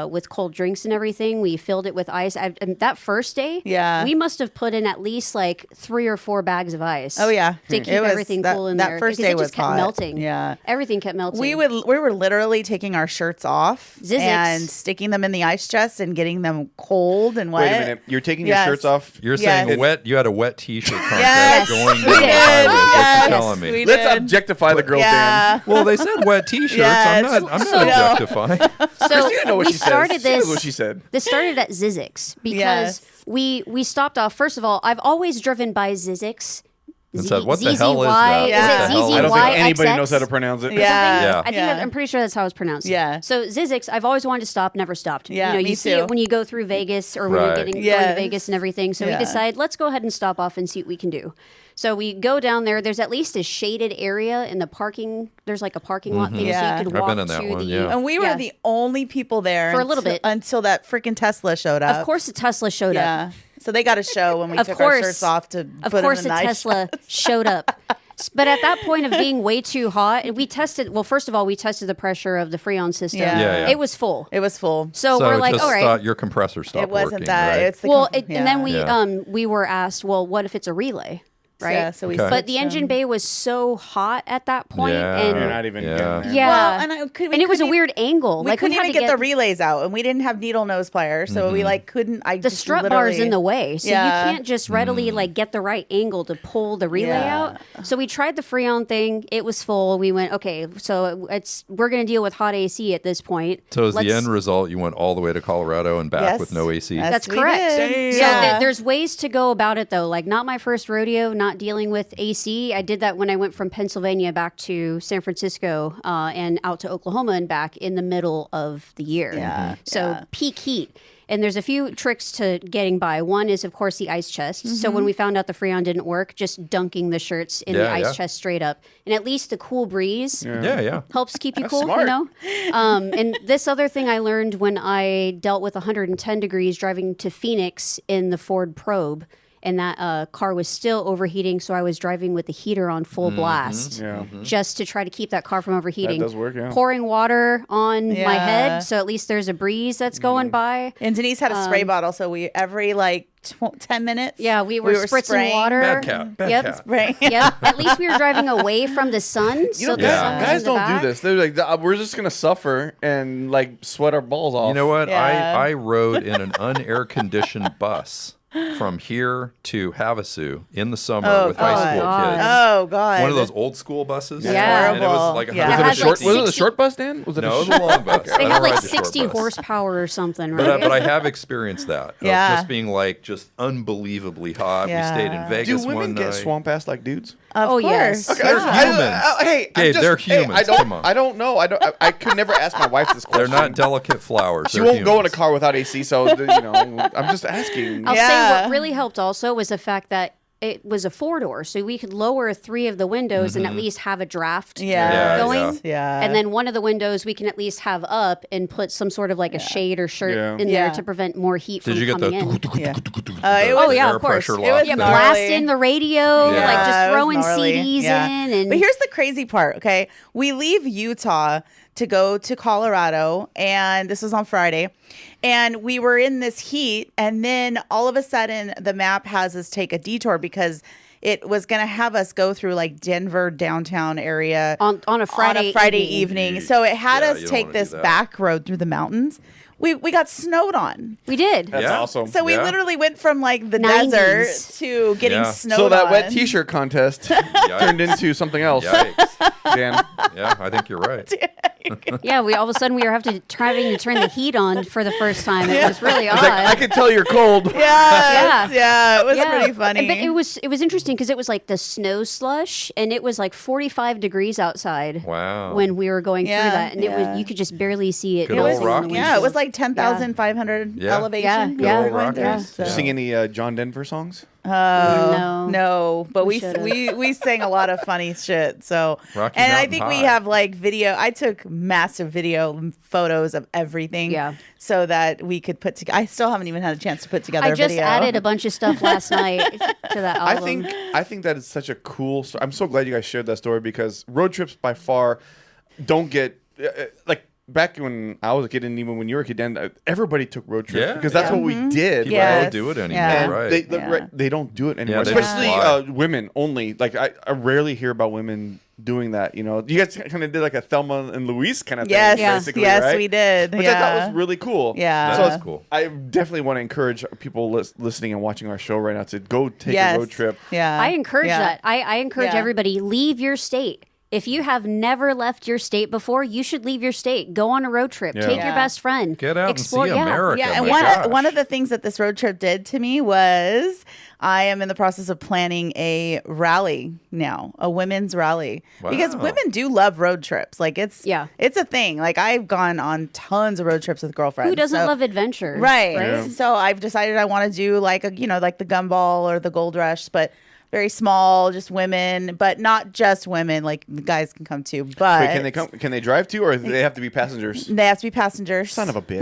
with cold drinks and everything. We filled it with ice. That first day, we must have put in at least like 3 or 4 bags of ice. Oh yeah, to keep everything cool in there. That first day it just kept hot. melting. Yeah, everything kept melting. We were literally taking our shirts off Zizix. and sticking them in the ice chest and getting them cold and wet. Wait a minute, you're taking your shirts off. You're saying wet. You had a wet T-shirt contest Yes. going down the highway. What you're telling me? Let's objectify the girl, Dan. Well, they said wet T-shirts. Yes. I'm not objectifying. So Christina knows what we she started says. She knows this. what she said. This started at Zizix because we stopped off. First of all, I've always driven by Zizix. And said, what the hell is that? Yeah. Is it I don't think anybody ZZYXX? knows how to pronounce it. Yeah. I think I'm pretty sure that's how it's pronounced. Yeah. So Zizix, I've always wanted to stop, never stopped. Yeah, you me you see too. it when you go through Vegas or when you're going to Vegas and everything. So we decided, let's go ahead and stop off and see what we can do. So we go down there. There's at least a shaded area in the parking. There's like a parking lot thing, so you could I've walk been in that to one, the. yeah. And we were the only people there For a little bit. until that freaking Tesla showed up. Of course, the Tesla showed up. Yeah. So they got a show when we Of took our course. shirts off to Of put course, in the the ice Tesla showed up. But at that point of being way too hot, we tested. Well, first of all, we tested the pressure of the Freon system. Yeah. It was full. It was full. So we're like, just all right. your compressor stopped It wasn't working, that. right? It's the And then we were asked, well, what if it's a relay? Right. Yeah, so we But the engine bay was so hot at that point, and You're not even getting there. yeah, Well, and it was a weird angle. We Like couldn't had even to get the relays out, and we didn't have needle nose pliers, so we couldn't. the strut bar's in the way, so Yeah. you can't just readily like get the right angle to pull the relay out. So we tried the Freon thing; it was full. We went, okay, so we're going to deal with hot AC at this point. So as the end result, you went all the way to Colorado and back with no AC. Yes, That's we correct. did. So Yeah. there's ways to go about it, though. Like, not my first rodeo, not dealing with AC. I did that when I went from Pennsylvania back to San Francisco and out to Oklahoma and back in the middle of the year. Yeah. So peak heat. And there's a few tricks to getting by. One is, of course, the ice chest. So when we found out the Freon didn't work, just dunking the shirts in the ice chest straight up. And at least the cool breeze helps keep you cool, smart. you know? And this other thing I learned when I dealt with 110 degrees driving to Phoenix in the Ford Probe. And that car was still overheating, so I was driving with the heater on full blast just to try to keep that car from overheating. That does work, yeah. Pouring water on my head, so at least there's a breeze that's going by. And Denise had a spray bottle, so we every 10 minutes. Yeah, we were spritzing spraying. water. Bad cat. Bad cat. Spraying. Yep. At least we were driving away from the sun. So the sun was Guys in the don't do back. this. They're like, we're just gonna suffer and like sweat our balls off. You know what? Yeah. I rode in an unair conditioned bus from here to Havasu in the summer with high school kids. Oh God. One of those old school buses. Yeah. And it was like Yeah. Was it It a has, short? like, Was it a 60 short bus, Dan? Was it No, a it was a long bus. They I had don't like ride the short 60 bus. horsepower or something, right? But I have experienced that. Yeah. Of just being like just unbelievably hot. Yeah. We stayed in Do Vegas women one get night. swamp ass like dudes? Of Oh, course. yes. Okay, They're humans. Hey, Gabe, they're humans. Come on. I don't know. I could never ask my wife this They're question. not delicate flowers. She They're won't go in a humans. car without AC, so I'm just asking. I'll say Yeah. what really helped also was the fact that it was a 4-door, so we could lower 3 of the windows and at least have a draft Yeah. going. Yeah. And then one of the windows we can at least have up and put some sort of like a shade or shirt in there Yeah. to prevent more heat Did from you get coming in. Yeah. the it was- Oh, yeah, air of course. pressure It was lock Yeah, thing? gnarly. blasting the radio, Yeah. like just it was throwing gnarly. CDs Yeah. in. And But here's the crazy part, okay? We leave Utah to go to Colorado, and this was on Friday, and we were in this heat, and then all of a sudden the map has us take a detour because it was going to have us go through like Denver downtown area on a Friday evening. So it had Yeah, us you don't take wanna do this that. back road through the mountains. We got snowed on. We did. That's Yeah. awesome. So we Yeah. literally went from like the 90s. desert to getting Yeah. snowed So that on. wet T-shirt contest turned into something else. Yikes. Dan, Yeah, I think you're right. Yeah, we all of a sudden we were having to turn the heat on for the first time. It was really odd. I can tell you're cold. Yes, yeah, it was pretty funny. But it was interesting because it was like the snow slush, and it was like 45 degrees outside. Wow. When we were going Yeah, through that, and it yeah. was you could just barely see it. Good It old was, moving in the Rockies. yeah, it was windshield. like 10,500 Yeah. elevation. Yeah, yeah. we were Good old going through, Rockies. so. Did you sing any John Denver songs? Oh, No. no, but we should've. we sang a lot of funny shit. So, Rocky and I Mountain think we High. have like video. I took massive video photos of everything. Yeah. So that we could put together. I still haven't even had a chance to put together. I a just video. added a bunch of stuff last night to that album. I think that is such a cool story. I'm so glad you guys shared that story because road trips by far don't get like back when I was a kid, and even when you were a kid, Dan, everybody took road trips Yeah, because that's what we did. People Yes. don't do it anymore, Yeah. And right? they don't do it anymore, they just especially fly. women only. Like I rarely hear about women doing that. You know, you guys kind of did like a Thelma and Louise kind of Yes, thing, basically, yes, right? we did. Which yeah. I thought was really cool. Yeah. so That's cool. I definitely want to encourage people listening and watching our show right now to go take a road trip. Yeah. I encourage Yeah. that. I encourage Yeah. everybody, leave your state. If you have never left your state before, you should leave your state. Go on a road trip. Yeah. Take Yeah. your best friend. Get out Explore. and see America. Yeah, and my one gosh. of the things that this road trip did to me was I am in the process of planning a rally now, a women's rally, because Wow. women do love road trips. Like it's a thing. Like I've gone on tons of road trips with girlfriends. Who doesn't so- love adventure? Right. Yeah. So I've decided I want to do like like the Gumball or the Gold Rush, but very small, just women, but not just women. Like the guys can come too. But Wait, can they come? Can they drive too, or do they have to be passengers? They have to be passengers. Son of a bitch.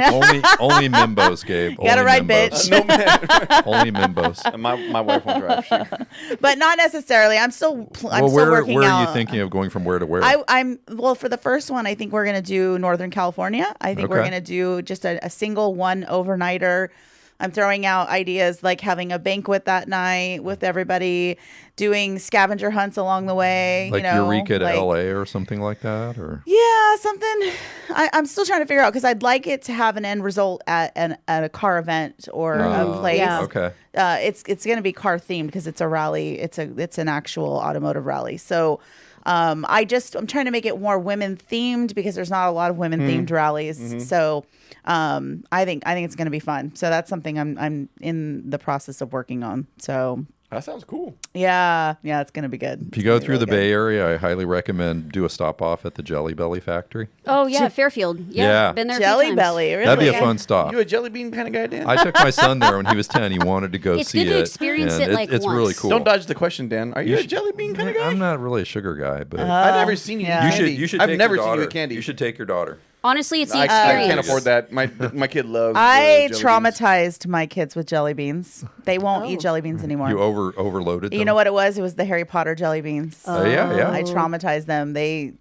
only Mimbos, Gabe. You gotta Only ride, Mimbos. bitch. No man. Only Mimbos. My wife won't drive. But not necessarily. I'm still Well, still working where out. are you thinking of going from where to where? I'm for the first one. I think we're gonna do Northern California. I think we're Okay. gonna do just a single one overnighter. I'm throwing out ideas like having a banquet that night with everybody, doing scavenger hunts along the way. like you know, Eureka to like- LA or something like that, or Yeah, something. I'm still trying to figure out because I'd like it to have an end result at a car event or a place. Yeah. okay. It's going to be car themed because it's a rally. It's an actual automotive rally. So I'm trying to make it more women themed because there's not a lot of women themed rallies. So I think it's going to be fun. So that's something I'm in the process of working on. So That sounds cool. yeah, it's going to be good. If you go through the Bay Area, I highly recommend do a stop off at the Jelly Belly factory. Oh yeah, Fairfield. Yeah, Yeah. been there. A few Jelly times. Belly, really? That'd be a fun stop. You a jelly bean kind of guy, Dan? I took my son there when he was 10. He wanted to go It's see good to it. experience and it, like, it's really once. cool. Don't dodge the question, Dan. Are you a should- jelly bean kind of guy? I'm not really a sugar guy, but I've never seen you. yeah. eat candy. you should. I've take never your seen daughter. you eat candy. You should take your daughter. Honestly, it's the I experience. can't afford that. My kid loves. I jelly beans. traumatized my kids with jelly beans. They won't Oh. eat jelly beans anymore. You overloaded them. You know what it was? It was the Harry Potter jelly beans. Yeah. I traumatized them. They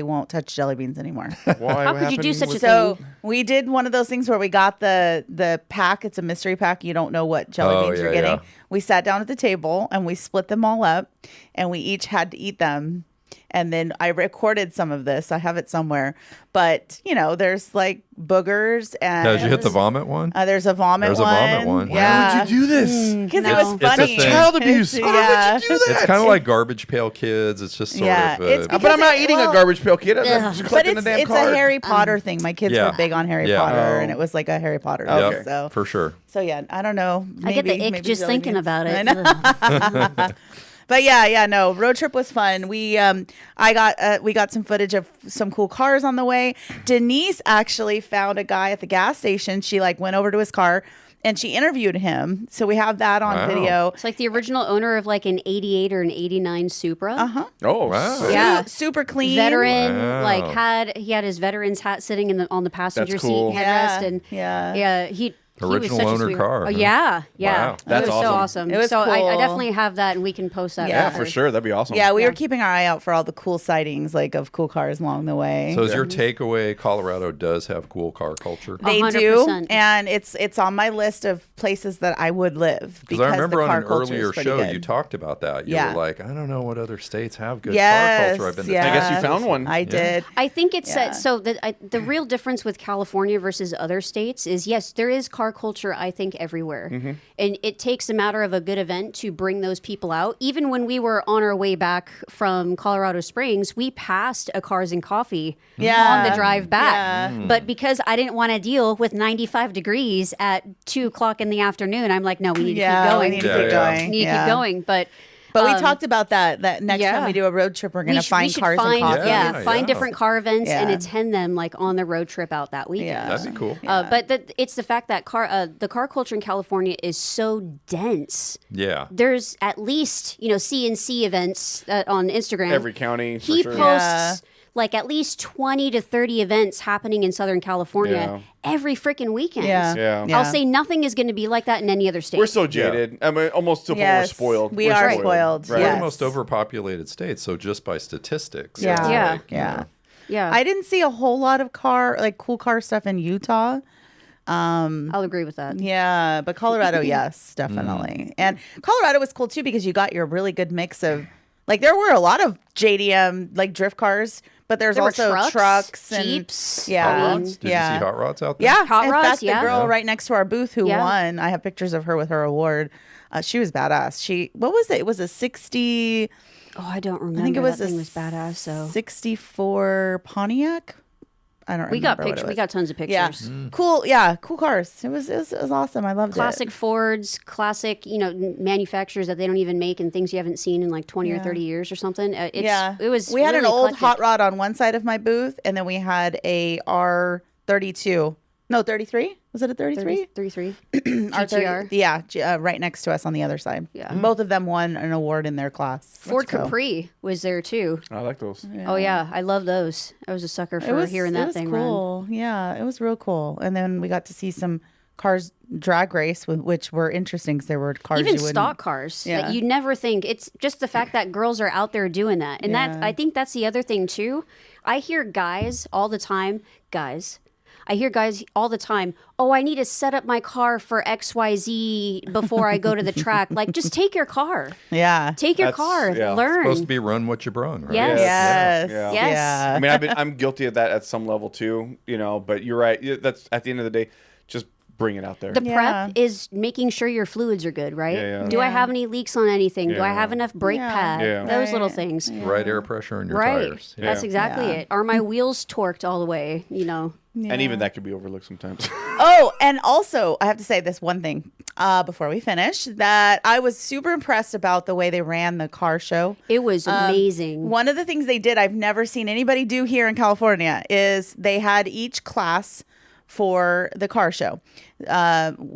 won't touch jelly beans anymore. Why? How What could you do happened such a with- So thing? we did one of those things where we got the pack. It's a mystery pack. You don't know what jelly Oh, beans you're yeah, getting. yeah. We sat down at the table and we split them all up, and we each had to eat them. And then I recorded some of this. I have it somewhere. But, there's like boogers and Did you hit the vomit one? there's a vomit There's a one. vomit one. Why Yeah. Why would you do this? Because No. it was It's a funny. thing. Child abuse. It's- Why yeah. would you do that? It's kind of like Garbage Pail Kids. It's just sort Yeah, of. it's But I'm not because eating a well- garbage pail, kid. I'm Ugh. just But collecting the damn it's card. a Harry Potter thing. My kids Yeah. were big on Harry Yeah. Potter, Oh. and it was like a Harry Potter thing. Okay. So, for sure. I don't know. I get the Maybe- ick maybe just jelly thinking beans. about it. I know. But no, road trip was fun. We got some footage of some cool cars on the way. Denise actually found a guy at the gas station. She went over to his car and she interviewed him. So we have that on Wow. video. It's like the original owner of like an 88 or an 89 Supra. Oh, Wow. sick. Yeah. Super clean. Veteran, Wow. he had his veteran's hat sitting on the passenger That's cool. seat headrest, Yeah, and yeah. he Original was such owner a sweet car, Oh, huh? yeah. Wow. It That's was so awesome. awesome. It was so I cool. definitely have that, and we can post that. Yeah, Yeah, after. for sure. That'd be awesome. Yeah, we Yeah. were keeping our eye out for all the cool sightings, of cool cars along the way. So is your takeaway? Colorado does have cool car culture. They 100%. do, and it's on my list of places that I would live Because I remember the on car an culture earlier is pretty show good. you talked about that. You Yeah. were like, I don't know what other states have good car Yes, culture. I've been to yeah. I guess you Texas. found one. I did. I think it's Yeah. so the real difference with California versus other states is yes, there is car culture. I think everywhere, and it takes a matter of a good event to bring those people out. Even when we were on our way back from Colorado Springs, we passed a Cars and Coffee Yeah. on the drive back. Yeah. But because I didn't want to deal with 95 degrees at 2:00 in the afternoon, I'm like, no, we need to keep going. we need to Yeah, keep yeah. going. We need to Yeah. keep going, but. But we talked about that next yeah. time we do a road trip, we're going to We find should cars find, and coffee. Yeah, find yeah. different car events and Yeah. attend them on the road trip out that weekend. Yeah. That'd be cool. But it's the fact that the car culture in California is so dense. Yeah. There's at least C&C events on Instagram. Every county. For He sure. posts at least 20 to 30 events happening in Southern California every freaking weekend. Yeah. Yeah. I'll say nothing is going to be like that in any other state. We're so jaded. I mean, almost to the point Yes, we're spoiled. we We're are spoiled. Right? We're Yes. the most overpopulated state, so just by statistics. Yeah. it's Yeah. like, you Yeah. know, Yeah. I didn't see a whole lot of cool car stuff in Utah. I'll agree with that. Yeah, but Colorado, yes, definitely. And Colorado was cool too because you got your really good mix of there were a lot of JDM drift cars, but there were also trucks and Jeeps. Hot yeah, rods? Did you see hot rods out there? yeah. Hot In rods, fact, yeah. the girl right next to our booth who Yeah. won, I have pictures of her with her award. She was badass. What was it? It was a 60. Oh, I don't remember. I think it was that thing a was badass. So 64 Pontiac. I don't. we got remember what it pictures. We was. got tons of Yeah, pictures. cool. Yeah, cool cars. It was awesome. I loved Classic it. Fords, classic, manufacturers that they don't even make and things you haven't seen in 20 or 30 years or something. It was. We had an really old eclectic. hot rod on one side of my booth, and then we had a R32. No, 33. Was it a 33? 33. R30, GTR. yeah, right next to us on the other side. Yeah. Both of them won an award in their class. Ford Let's go. Capri was there too. I like those. Oh yeah, I love those. I was a sucker for hearing that thing run. cool. Yeah, it was real cool. And then we got to see some cars drag race, which were interesting because there were cars Even you wouldn't- stock cars Yeah. that you never think. It's just the fact that girls are out there doing that, and that I think that's the other thing too. I hear guys all the time. I hear guys all the time, oh, I need to set up my car for XYZ before I go to the track. Just take your car. Yeah. Take your That's- car. yeah. Learn. Supposed to be run what you brung, right? Yes. Yes. Yeah. Yes. Yeah. I mean, I'm guilty of that at some level too, but you're right. That's at the end of the day, just bring it out there. The Yeah. prep is making sure your fluids are good, right? Yeah, yeah. Do I Yeah. have any leaks on anything? Do I Yeah. have enough brake Yeah. pad? Yeah. Those little Right. things. Right air pressure in your Right. tires. That's Yeah. exactly Yeah. it. Are my wheels torqued all the way? And even that could be overlooked sometimes. Oh, and also, I have to say this one thing before we finish, that I was super impressed about the way they ran the car show. It was amazing. One of the things they did, I've never seen anybody do here in California, is they had each class for the car show.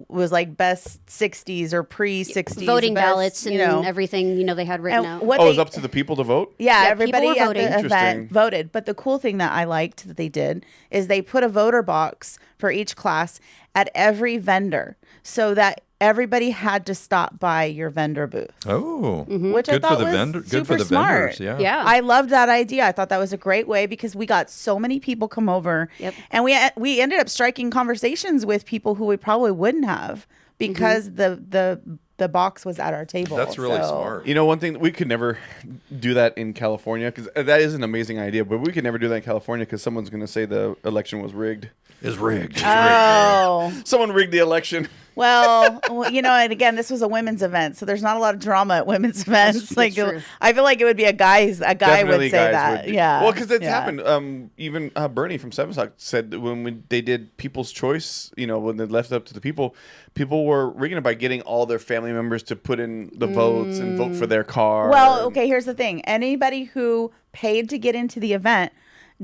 Was best 60s or pre-60s. Voting best, ballots and everything, they had written And out. what Oh, they, it's up to the people to vote? Yeah, Yeah, everybody people were at voting. the event Interesting. voted. But the cool thing that I liked that they did is they put a voter box for each class at every vendor so that everybody had to stop by your vendor booth. Oh, Which I good thought for the was vendor. Good super for the smart. vendors. Yeah. Yeah. I loved that idea. I thought that was a great way because we got so many people come over, Yep. and we ended up striking conversations with people who we probably wouldn't have because the box was at our table. That's really So- smart. One thing, we could never do that in California because that is an amazing idea, but we could never do that in California because someone's going to say the election was rigged. It's rigged. Oh. Someone rigged the election. Well, and again, this was a women's event, so there's not a lot of drama at women's events. that's true. I feel like it would be a guy Definitely would say guys that. would. Yeah. Well, because it's Yeah. happened. Even Bernie from Seven Stock said that when they did People's Choice, when they left it up to the people were rigging it by getting all their family members to put in the votes and vote for their car. Well, and- okay, here's the thing. Anybody who paid to get into the event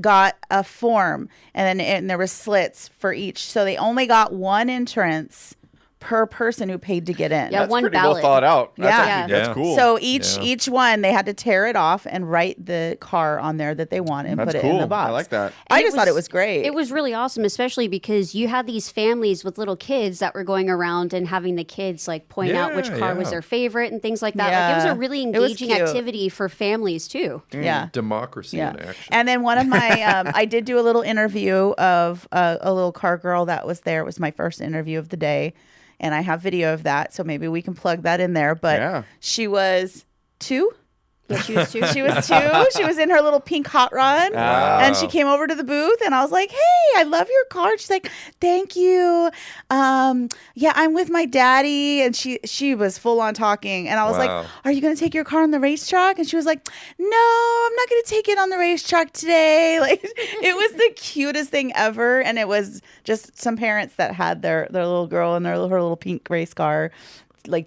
got a form, and there was slits for each. So they only got one entrance per person who paid to get in. Yeah, That's one pretty ballot. well thought out. That's Yeah. actually, that's Yeah. cool. So Yeah. each one they had to tear it off and write the car on there that they want and That's put it cool. in the box. I like that. I And just thought it was great. It was really awesome, especially because you had these families with little kids that were going around and having the kids point out which Yeah, car was yeah. their favorite and things like that. It was Yeah. a really It was engaging cute. activity for families too. yeah. Democracy Yeah. in action. And then one of my, I did do a little interview of a little car girl that was there. It was my first interview of the day. And I have video of that. So maybe we can plug that in there. But Yeah. she was 2. Yeah, she was too. She was 2. She was in her little pink hot rod. And she came over to the booth and I was like, hey, I love your car. She's like, thank you. Yeah, I'm with my daddy. And she was full on talking. And I was Wow. like, are you going to take your car on the racetrack? And she was like, no, I'm not going to take it on the racetrack today. It was the cutest thing ever. And it was just some parents that had their little girl in her little pink race car.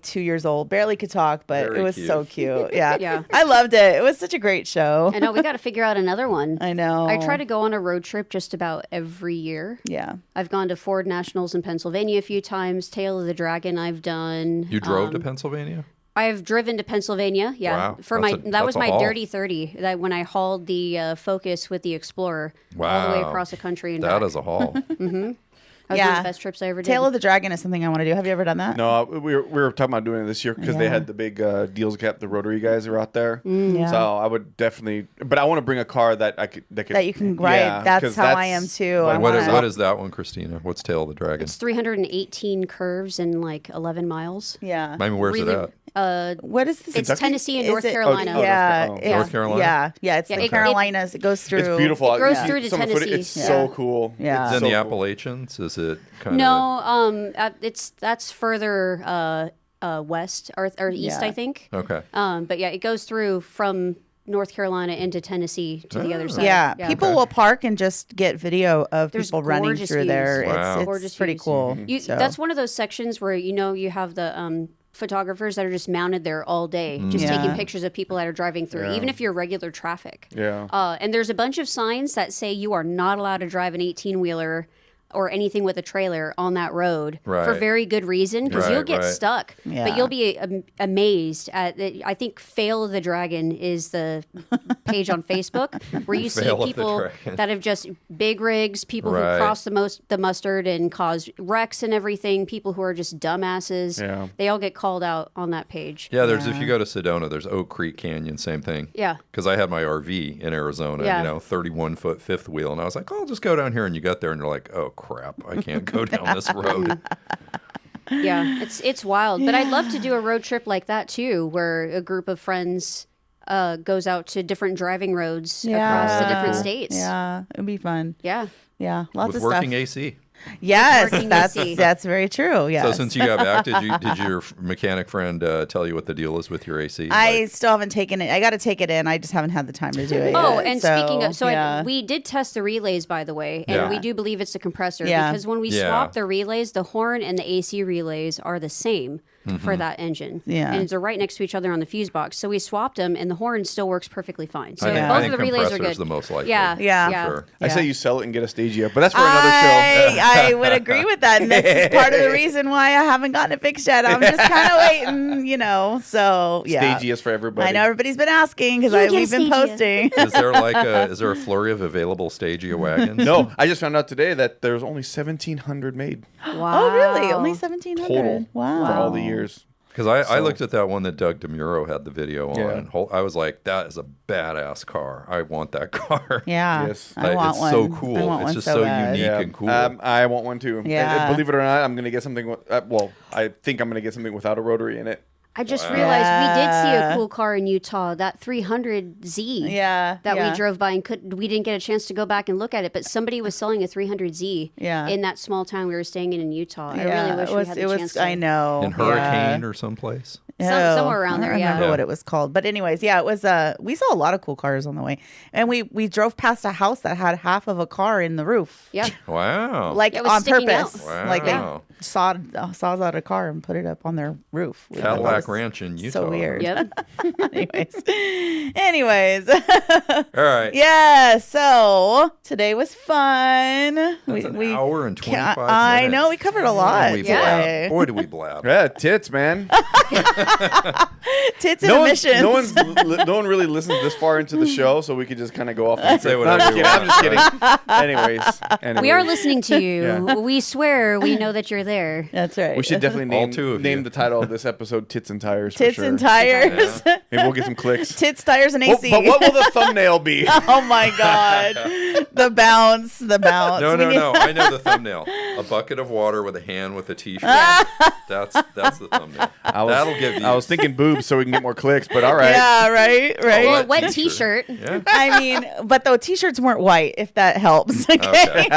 2 years old, barely could talk, but Very it was cute. so cute. Yeah. Yeah. I loved it. It was such a great show. I know we got to figure out another one. I know. I try to go on a road trip just about every year. Yeah. I've gone to Ford Nationals in Pennsylvania a few times. Tail of the Dragon I've done. You drove to Pennsylvania? I've driven to Pennsylvania. Yeah, Wow. for That's that was a my haul. dirty 30. That when I hauled the Focus with the Explorer all the way Wow. across the country and That back. is a haul. That was one of the best trips I ever did. Tail of the Dragon is something I want to do. Have you ever done that? No, we were talking about doing it this year because they had the big deals cap. The Rotary guys are out there, Yeah. so I would definitely. But I want to bring a car that that you can ride. Yeah, that's 'cause how I am too. Like, What is that one, Christina? What's Tail of the Dragon? It's 318 curves and like 11 miles. Yeah. I mean, where's it Really- at? What is this? It's Tennessee and Is North it- Carolina. Yeah. Oh, it's- North Carolina? Yeah. It's Yeah, the it- Carolinas. It goes through. It's beautiful. It goes You through see to some of the footage. Tennessee. It's so cool. Yeah. It's It's so in the cool. Appalachians? Is it kind of... No, that's further west or east, Yeah. I think. Okay. But yeah, it goes through from North Carolina into Tennessee to the other side. Yeah. People will park and just get video of There's people running gorgeous through views. there. Wow. It's Gorgeous pretty views. cool. So- That's one of those sections where you have the photographers that are just mounted there all day, just Yeah. taking pictures of people that are driving through, even if you're regular traffic. Yeah. And there's a bunch of signs that say you are not allowed to drive an 18-wheeler or anything with a trailer on that road for Right. very good reason, because you'll Right, get right. stuck. Yeah. But you'll be amazed at I think Fail of the Dragon is the page on Facebook where you see Fail of the people Dragon. that have just big rigs, people Right. who cross the mustard and cause wrecks and everything, people who are just dumbasses. Yeah. They all get called out on that page. Yeah, if you go to Sedona, there's Oak Creek Canyon, same thing. Yeah. Because I had my RV in Arizona, Yeah. 31-foot fifth wheel, and I was like, oh, I'll just go down here, and you got there, and you're like, oh crap, I can't go down this road. Yeah, it's wild. But I'd love to do a road trip like that too, where a group of friends goes out to different driving roads across the different states. Yeah. It'd be fun. Yeah. Yeah. Lots With of working stuff. AC. Yes. Working That's AC. very true. Yes. So since you got back, did your mechanic friend tell you what the deal is with your AC? I still haven't taken it. I got to take it in. I just haven't had the time to do it. Oh, yet. and speaking of, yeah. we did test the relays, by the way, and Yeah. we do believe it's a compressor Yeah. because when we Yeah. swap the relays, the horn and the AC relays are the same for that engine. Yeah. And they're right next to each other on the fuse box. So we swapped them, and the horn still works perfectly fine. So I think, both I of think the relays are compressor's good. the most likely. Yeah. Yeah. Sure. I say you sell it and get a Stagia, but that's for another show. I would agree with that. And this is part of the reason why I haven't gotten it fixed yet. I'm just kind of waiting, So, yeah. Stagia is for everybody. I know everybody's been asking because get a we've been Stagia. posting. Is there a flurry of available Stagia wagons? No, I just found out today that there's only 1,700 made Wow. Oh, really? Only 1,700? total Wow. for all the years. Because I looked at that one that Doug DeMuro had the video on. Yeah. I was like, that is a badass car. I want that car. Yeah. Yes. I want it's one. so cool. I want It's one just so so bad. unique and cool. I want one too. Yeah. And believe it or not, I'm going to get something. I think I'm going to get something without a rotary in it. I just realized we did see Yeah. a cool car in Utah, that 300Z. Yeah. That yeah. we drove by and we didn't get a chance to go back and look at it, but somebody was selling a 300Z Yeah. in that small town we were staying in Utah. I Yeah, really wish we had the chance to. I know. In Hurricane or someplace. Somewhere around there, I don't yeah. remember what it was called. But anyways, yeah, it was we saw a lot of cool cars on the way. And we drove past a house that had half of a car in the roof. Yeah. Wow. Like Yeah, it was on sticking purpose. out. Like they Wow. sawed out a car and put it up on their roof. It Cadillac was Ranch in Utah. So weird. Yep. Anyways. All right. Yeah, so today was fun. That's an hour and 25 minutes. I know, we covered a lot We today. blab. Boy, did we blab. Yeah, tits, man. Tits and emissions. No one really listens this far into the show, so we could just kind of go off and Say No, I'm whatever just you kidding. I'm want. just kidding. Anyways. We are listening to you. Yeah. We swear we know that you're there. That's right. We should definitely All two of name you. the title of this episode "Tits and Tires." Tits for sure. and tires. Maybe we'll get some clicks. Tits, tires, and Well, AC. but what will the thumbnail be? Oh my God. The bounce. No, We need- I know the thumbnail. A bucket of water with a hand with a t-shirt. That's the thumbnail. That'll give you. I was thinking boobs so we can get more clicks, but all right. Yeah, right. Well, wet wet t-shirt. t-shirt. Yeah. I mean, but the t-shirts weren't white, if that helps. Okay.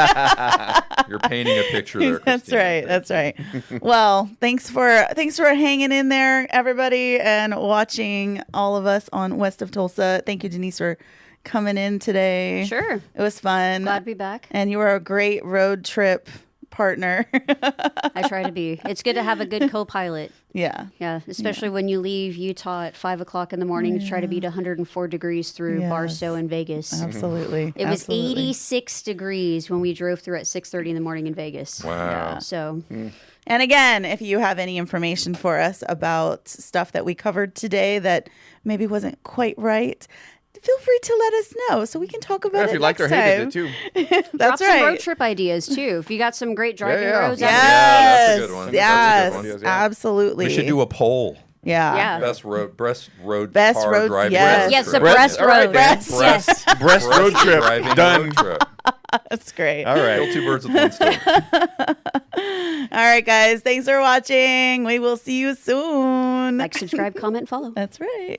You're painting a picture there. That's Christina. right. That's right. Well, thanks for hanging in there, everybody, and watching all of us on West of Tulsa. Thank you, Denise, for coming in today. Sure. It was fun. Glad to be back. And you were a great road trip partner. I try to be. It's good to have a good co-pilot. Yeah. Yeah, especially when you leave Utah at 5 o'clock in the morning to try to beat 104 degrees through Yes. Barstow and Vegas. Absolutely. It was Absolutely. 86 degrees when we drove through at 6:30 in the morning in Vegas. Wow. So And again, if you have any information for us about stuff that we covered today that maybe wasn't quite right, feel free to let us know so we can talk about it if you liked or next hated time. it too. That's Drop some right. road trip ideas too. If you got some great driving roads, Yeah, Yes. that's a good one. Yes. That's a good one. Absolutely. We should do a poll. Yeah. Best road Best car road- driving yes. road yes, trip. the Breast All right, Road. Dan. Yes. Breast road trip driving done. road trip. That's great. All right. Kill two birds with one stone. All right, guys. Thanks for watching. We will see you soon. Like, subscribe, comment, follow. That's right.